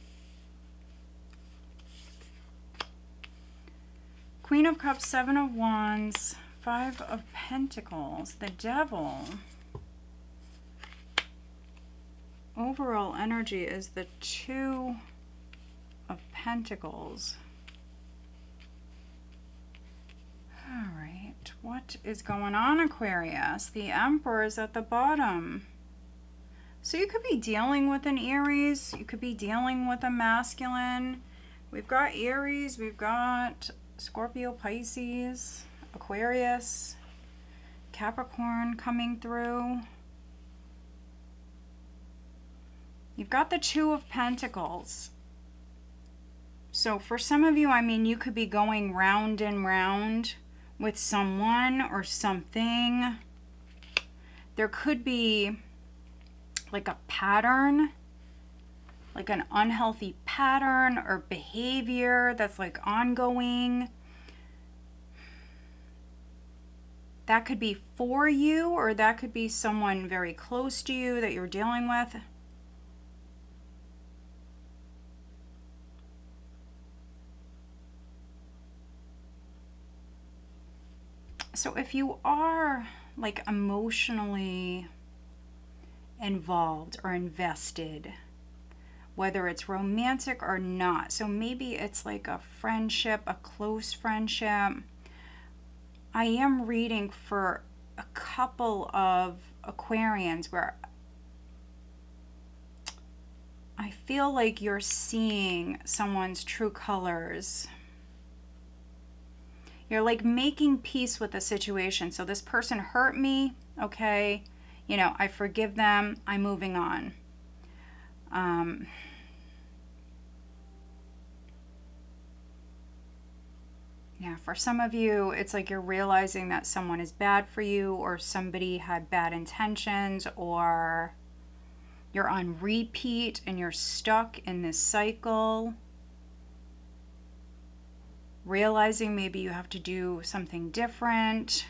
Queen of Cups, Seven of Wands, Five of Pentacles, the Devil. Overall energy is the Two of Pentacles. All right, what is going on, Aquarius? The Emperor is at the bottom. So you could be dealing with an Aries. You could be dealing with a masculine. We've got Aries. We've got Scorpio, Pisces, Aquarius, Capricorn coming through. You've got the Two of Pentacles. So for some of you, I mean, you could be going round and round with someone or something. There could be like a pattern, like an unhealthy pattern or behavior that's like ongoing. That could be for you, or that could be someone very close to you that you're dealing with. So if you are like emotionally involved or invested, whether it's romantic or not, so maybe it's like a friendship, a close friendship. I am reading for a couple of Aquarians where I feel like you're seeing someone's true colors. You're like making peace with the situation. So this person hurt me, okay, you know, I forgive them, I'm moving on. Yeah, for some of you, it's like you're realizing that someone is bad for you, or somebody had bad intentions, or you're on repeat and you're stuck in this cycle. Realizing maybe you have to do something different.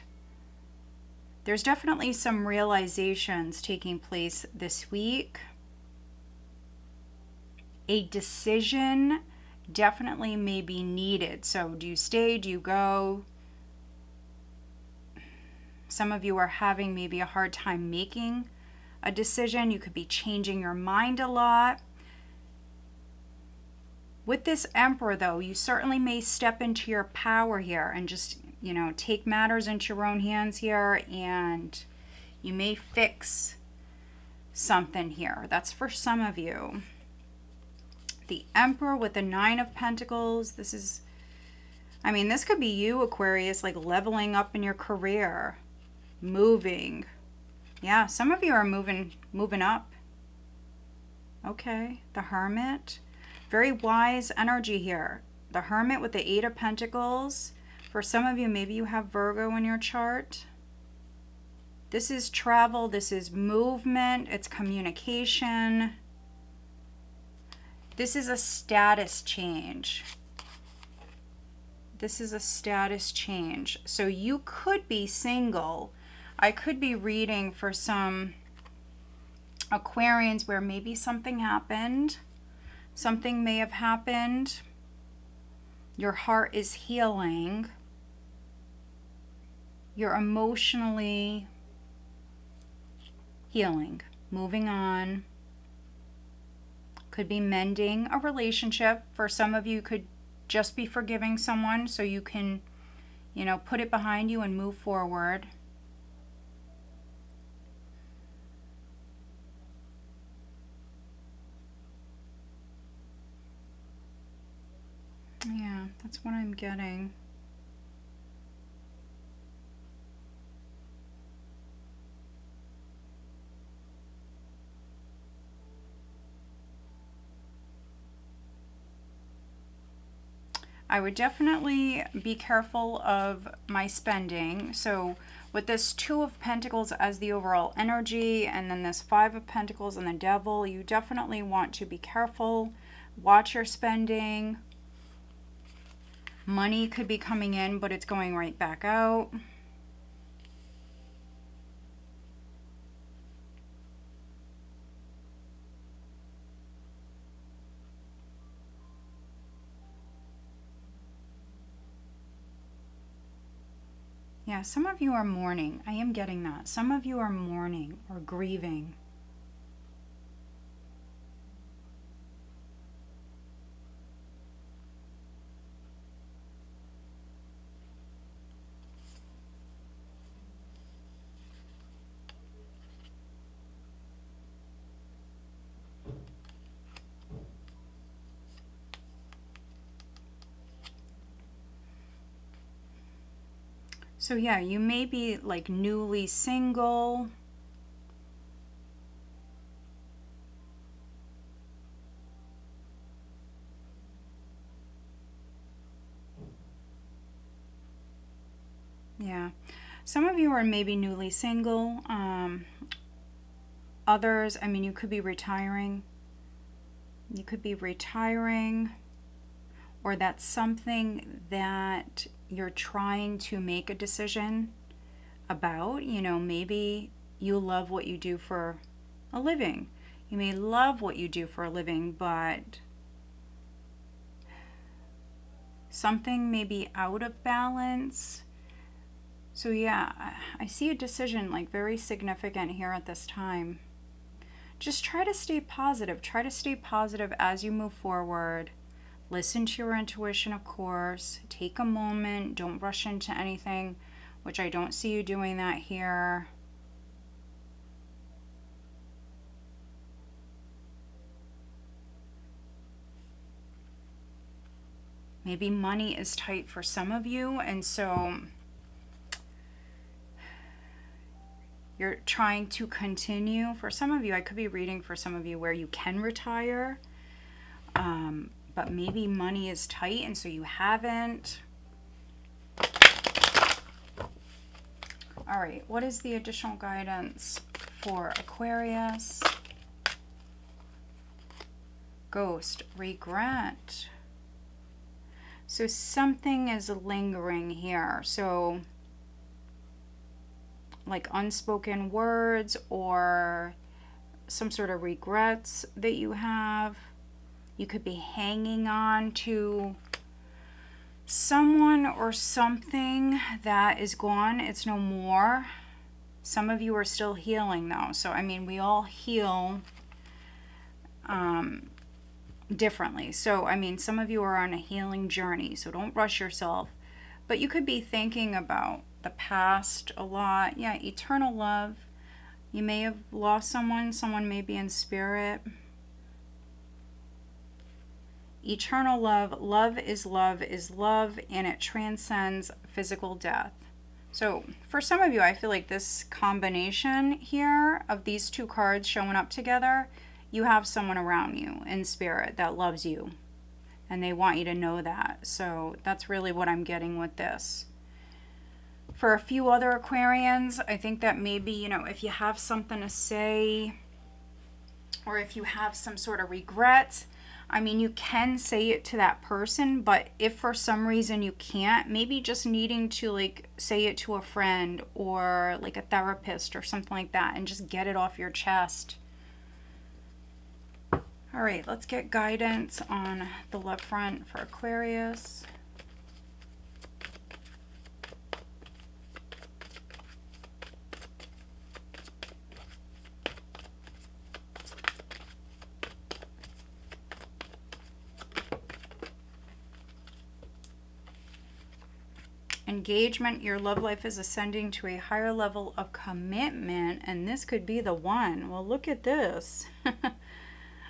There's definitely some realizations taking place this week. A decision definitely may be needed. So do you stay? Do you go? Some of you are having maybe a hard time making a decision. You could be changing your mind a lot. With this Emperor, though, you certainly may step into your power here and just, you know, take matters into your own hands here, and you may fix something here. That's for some of you. The Emperor with the Nine of Pentacles. This is, I mean, this could be you, Aquarius, like leveling up in your career, moving. Yeah, some of you are moving up. Okay, the Hermit. Very wise energy here. The Hermit with the Eight of Pentacles. For some of you, maybe you have Virgo in your chart. This is travel. This is movement. It's communication. This is a status change. This is a status change. So you could be single. I could be reading for some Aquarians where maybe something happened. Something may have happened. Your heart is healing. You're emotionally healing, moving on. Could be mending a relationship. For some of you, could just be forgiving someone so you can, you know, put it behind you and move forward. Yeah, that's what I'm getting. I would definitely be careful of my spending. So with this Two of Pentacles as the overall energy, and then this Five of Pentacles and the Devil, you definitely want to be careful. Watch your spending. Money could be coming in, but it's going right back out. Yeah, some of you are mourning. I am getting that. Some of you are mourning or grieving. So yeah, you may be like newly single. Yeah, some of you are maybe newly single. Others, I mean, you could be retiring. You could be retiring, or that's something that you're trying to make a decision about. You know, maybe you love what you do for a living. You may love what you do for a living, but something may be out of balance. So yeah, I see a decision like very significant here at this time. Just try to stay positive. Try to stay positive as you move forward. Listen to your intuition, of course. Take a moment. Don't rush into anything, which I don't see you doing that here. Maybe money is tight for some of you, and so you're trying to continue. For some of you, I could be reading for some of you where you can retire, but maybe money is tight and so you haven't. All right, what is the additional guidance for Aquarius? Ghost, regret. So something is lingering here. So like unspoken words or some sort of regrets that you have. You could be hanging on to someone or something that is gone. It's no more. Some of you are still healing though. So, I mean, we all heal differently. So, I mean, some of you are on a healing journey, so don't rush yourself. But you could be thinking about the past a lot. Yeah, eternal love. You may have lost someone. Someone may be in spirit. Eternal love. Love is love is love, and it transcends physical death. So for some of you, I feel like this combination here of these two cards showing up together, you have someone around you in spirit that loves you, and they want you to know that. So that's really what I'm getting with this. For a few other Aquarians, I think that maybe, you know, if you have something to say, or if you have some sort of regret, I mean, you can say it to that person, but if for some reason you can't, maybe just needing to like say it to a friend or like a therapist or something like that, and just get it off your chest. All right, let's get guidance on the love front for Aquarius. Engagement, your love life is ascending to a higher level of commitment, and this could be the one. Well, look at this.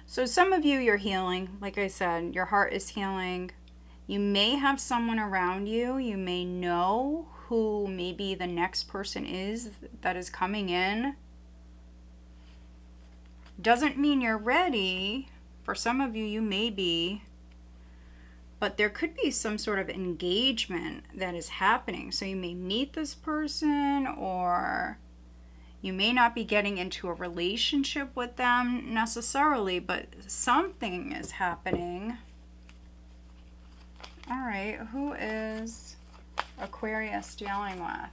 So some of you, you're healing. Like I said, your heart is healing. You may have someone around you. You may know who maybe the next person is that is coming in. Doesn't mean you're ready. For some of you, you may be. But there could be some sort of engagement that is happening. So you may meet this person, or you may not be getting into a relationship with them necessarily, but something is happening. All right, who is Aquarius dealing with?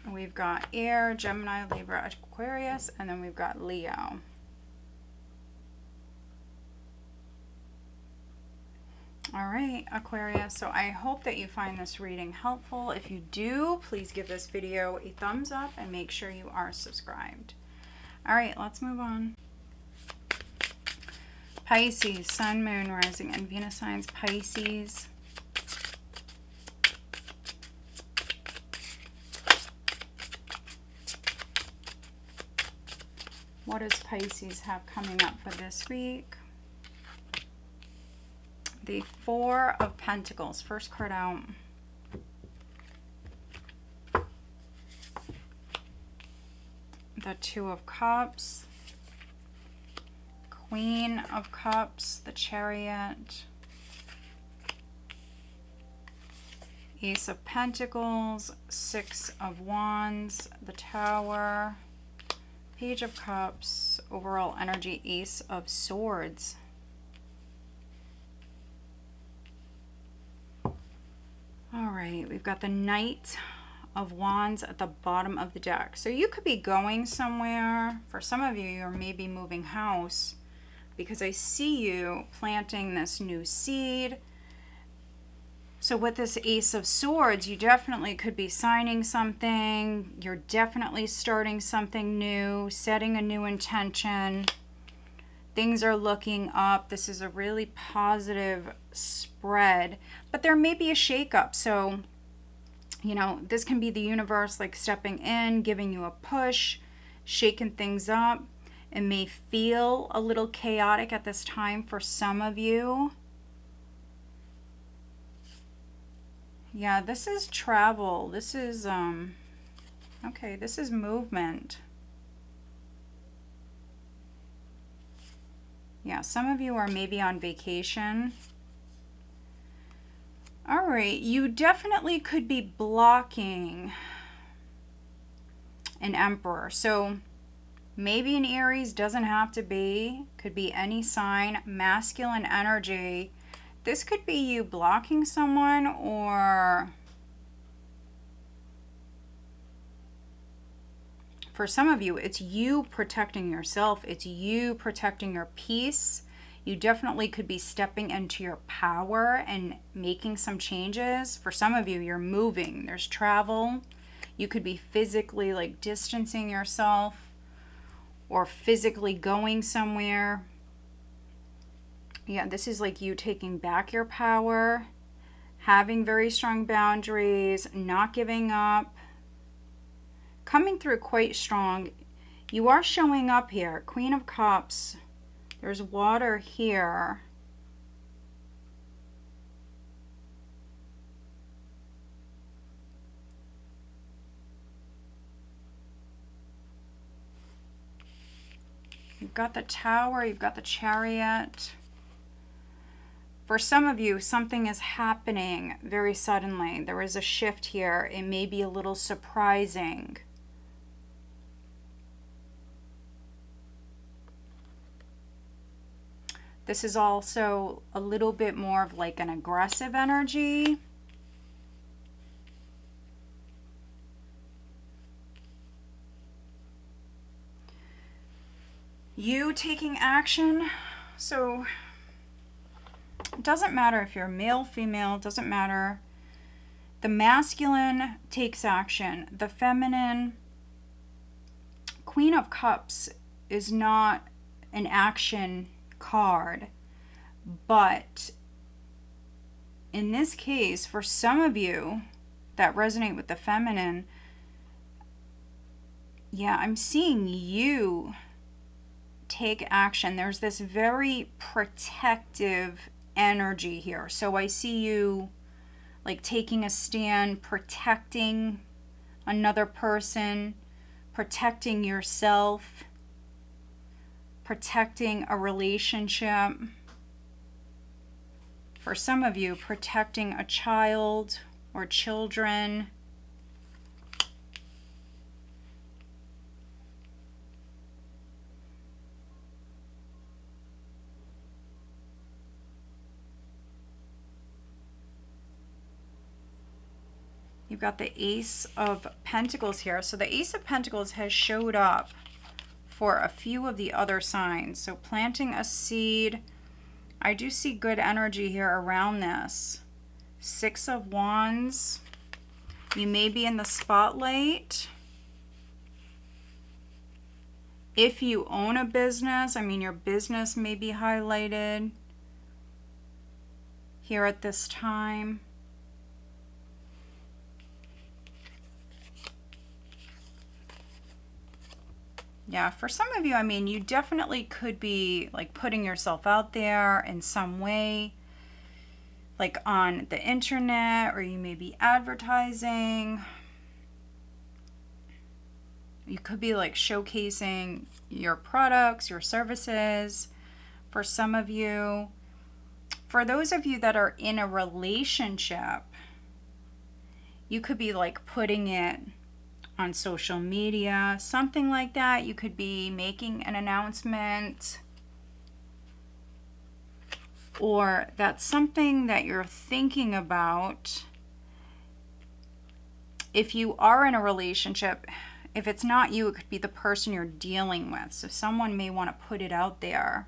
We've got Air, Gemini, Libra, Aquarius, and then we've got Leo. All right, Aquarius, so I hope that you find this reading helpful. If you do, please give this video a thumbs up and make sure you are subscribed. All right, let's move on. Pisces, Sun, Moon, Rising, and Venus signs. Pisces. What does Pisces have coming up for this week? The Four of Pentacles. First card out. The Two of Cups. Queen of Cups. The Chariot. Ace of Pentacles. Six of Wands. The Tower. Page of Cups. Overall energy, Ace of Swords. All right, we've got the Knight of Wands at the bottom of the deck. So you could be going somewhere. For some of you, you're maybe moving house, because I see you planting this new seed. So with this Ace of Swords, you definitely could be signing something. You're definitely starting something new, setting a new intention. Things are looking up. This is a really positive spread, but there may be a shakeup. So, you know, this can be the universe like stepping in, giving you a push, shaking things up. It may feel a little chaotic at this time for some of you. Yeah, this is travel. This is, okay, this is movement. Yeah, some of you are maybe on vacation. All right, you definitely could be blocking an Emperor. So maybe an Aries, doesn't have to be, could be any sign, masculine energy. This could be you blocking someone, or for some of you, it's you protecting yourself. It's you protecting your peace. You definitely could be stepping into your power and making some changes. For some of you, you're moving. There's travel. You could be physically like distancing yourself or physically going somewhere. Yeah, this is like you taking back your power, having very strong boundaries, not giving up, coming through quite strong. You are showing up here. Queen of Cups. There's water here. You've got the Tower, you've got the Chariot. For some of you, something is happening very suddenly. There is a shift here. It may be a little surprising. This is also a little bit more of like an aggressive energy. You taking action. So it doesn't matter if you're male, female, doesn't matter. The masculine takes action. The feminine, Queen of Cups, is not an action card, but in this case, for some of you that resonate with the feminine, yeah, I'm seeing you take action. There's this very protective energy here. So I see you like taking a stand, protecting another person, protecting yourself, protecting a relationship. For some of you, protecting a child or children. You've got the Ace of Pentacles here. So the Ace of Pentacles has showed up for a few of the other signs. So planting a seed. I do see good energy here around this. Six of Wands. You may be in the spotlight. If you own a business, I mean, your business may be highlighted here at this time. Yeah, for some of you, I mean, you definitely could be like putting yourself out there in some way, like on the internet, or you may be advertising. You could be like showcasing your products, your services. For some of you, for those of you that are in a relationship, you could be like putting it on social media, something like that. You could be making an announcement, or that's something that you're thinking about. If you are in a relationship, if it's not you, it could be the person you're dealing with. So someone may want to put it out there.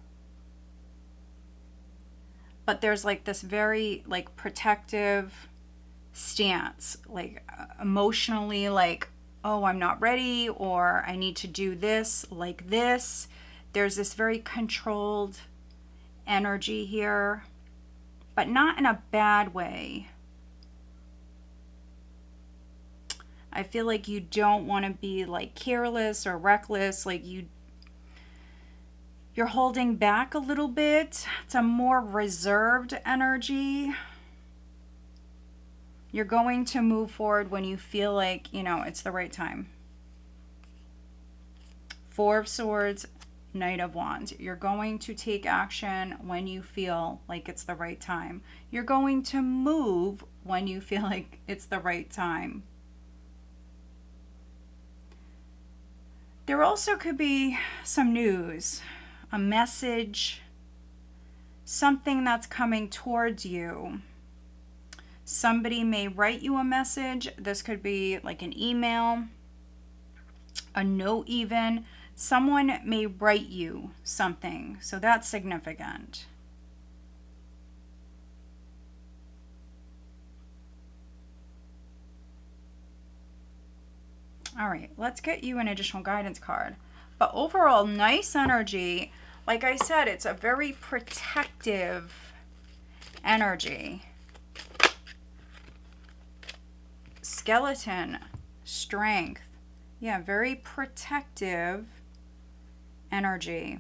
But there's like this very like protective stance, like emotionally, like, oh, I'm not ready, or I need to do this like this. There's this very controlled energy here, but not in a bad way. I feel like you don't want to be like careless or reckless, like you're holding back a little bit. It's a more reserved energy. You're going to move forward when you feel like, you know, it's the right time. Four of Swords, Knight of Wands. You're going to take action when you feel like it's the right time. You're going to move when you feel like it's the right time. There also could be some news, a message, something that's coming towards you. Somebody may write you a message. This could be like an email, a note even. Someone may write you something, so that's significant. All right, let's get you an additional guidance card. But overall, nice energy. Like I said, it's a very protective energy. Skeleton, strength. Yeah, very protective energy.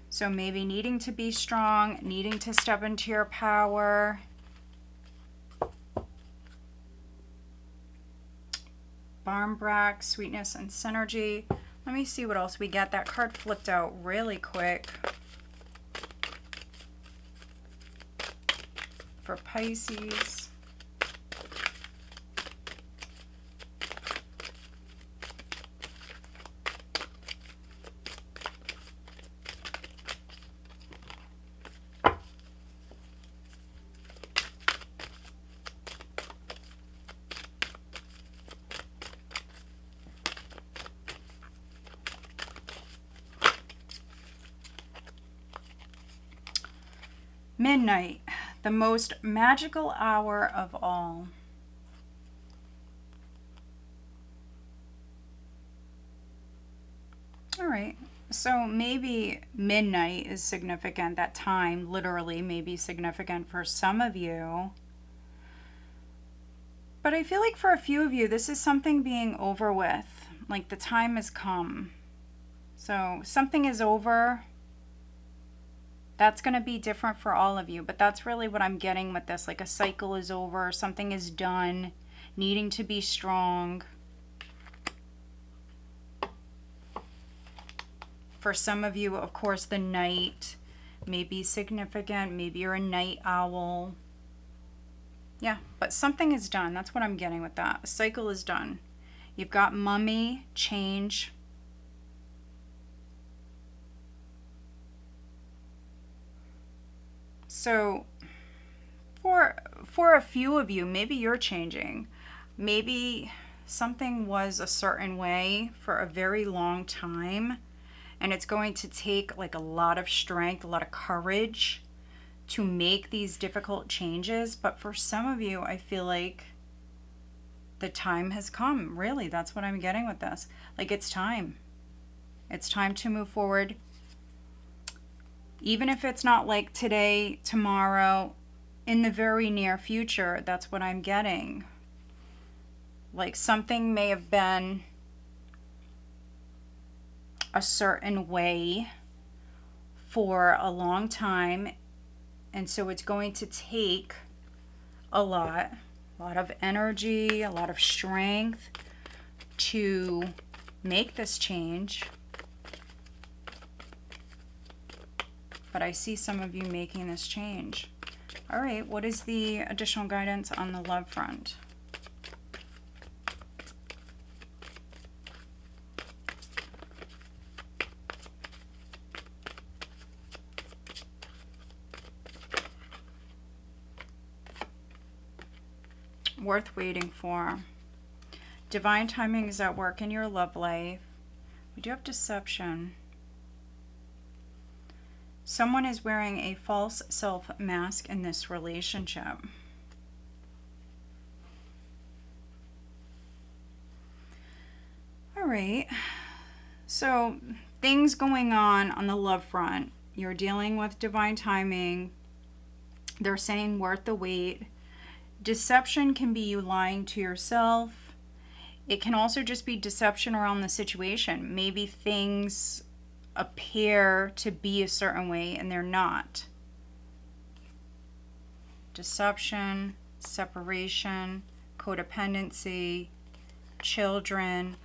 So maybe needing to be strong, needing to step into your power. Barmbrack, sweetness and synergy. Let me see what else we get. That card flipped out really quick. For Pisces. Midnight, the most magical hour of all. All right, so maybe midnight is significant. That time literally may be significant for some of you. But I feel like for a few of you, this is something being over with. Like the time has come. So something is over. That's going to be different for all of you, but that's really what I'm getting with this. Like a cycle is over, something is done, needing to be strong. For some of you, of course, the night may be significant. Maybe you're a night owl. Yeah, but something is done. That's what I'm getting with that. A cycle is done. You've got mummy, change. So for a few of you, maybe you're changing. Maybe something was a certain way for a very long time, and it's going to take like a lot of strength, a lot of courage to make these difficult changes. But for some of you, I feel like the time has come. Really, that's what I'm getting with this. Like it's time. It's time to move forward. Even if it's not like today, tomorrow, in the very near future, that's what I'm getting. Like something may have been a certain way for a long time. And so it's going to take a lot of energy, a lot of strength to make this change. But I see some of you making this change. All right, what is the additional guidance on the love front? Worth waiting for. Divine timing is at work in your love life. We do have deception. Someone is wearing a false self mask in this relationship. All right. So things going on the love front. You're dealing with divine timing. They're saying worth the wait. Deception can be you lying to yourself. It can also just be deception around the situation. Maybe things appear to be a certain way and they're not. Deception, separation, codependency, children.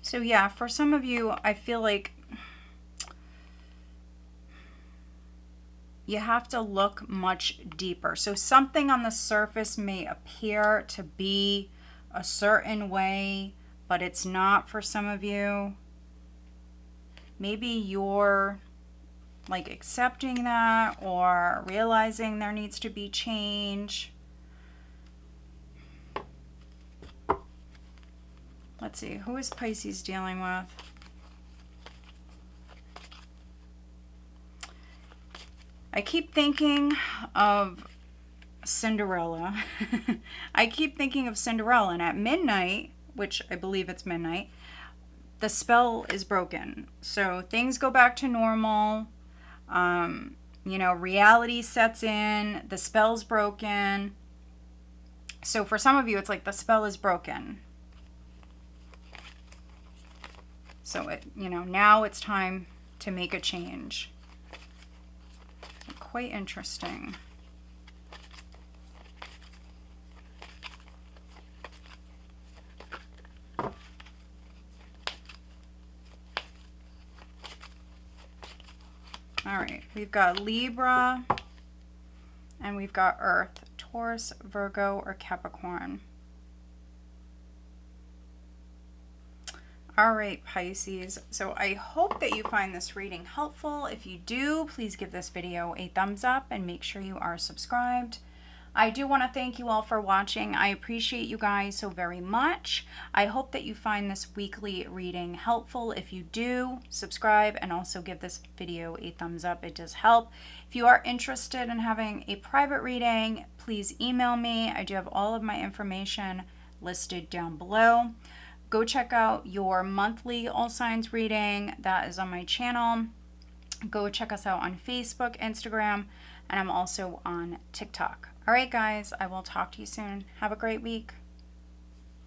So yeah, for some of you, I feel like you have to look much deeper. So something on the surface may appear to be a certain way, but it's not for some of you. Maybe you're like accepting that or realizing there needs to be change. Let's see, who is Pisces dealing with? I keep thinking of Cinderella. I keep thinking of Cinderella, and at midnight, which I believe it's midnight, the spell is broken. So things go back to normal. You know, reality sets in, the spell's broken. So for some of you, it's like the spell is broken. So, you know, now it's time to make a change. Quite interesting. All right, we've got Libra and we've got Earth, Taurus, Virgo, or Capricorn. All right, Pisces. So I hope that you find this reading helpful. If you do, please give this video a thumbs up and make sure you are subscribed. I do want to thank you all for watching. I appreciate you guys so very much. I hope that you find this weekly reading helpful. If you do, subscribe and also give this video a thumbs up. It does help. If you are interested in having a private reading, please email me. I do have all of my information listed down below. Go check out your monthly all signs reading. That is on my channel. Go check us out on Facebook, Instagram, and I'm also on TikTok. All right, guys, I will talk to you soon. Have a great week.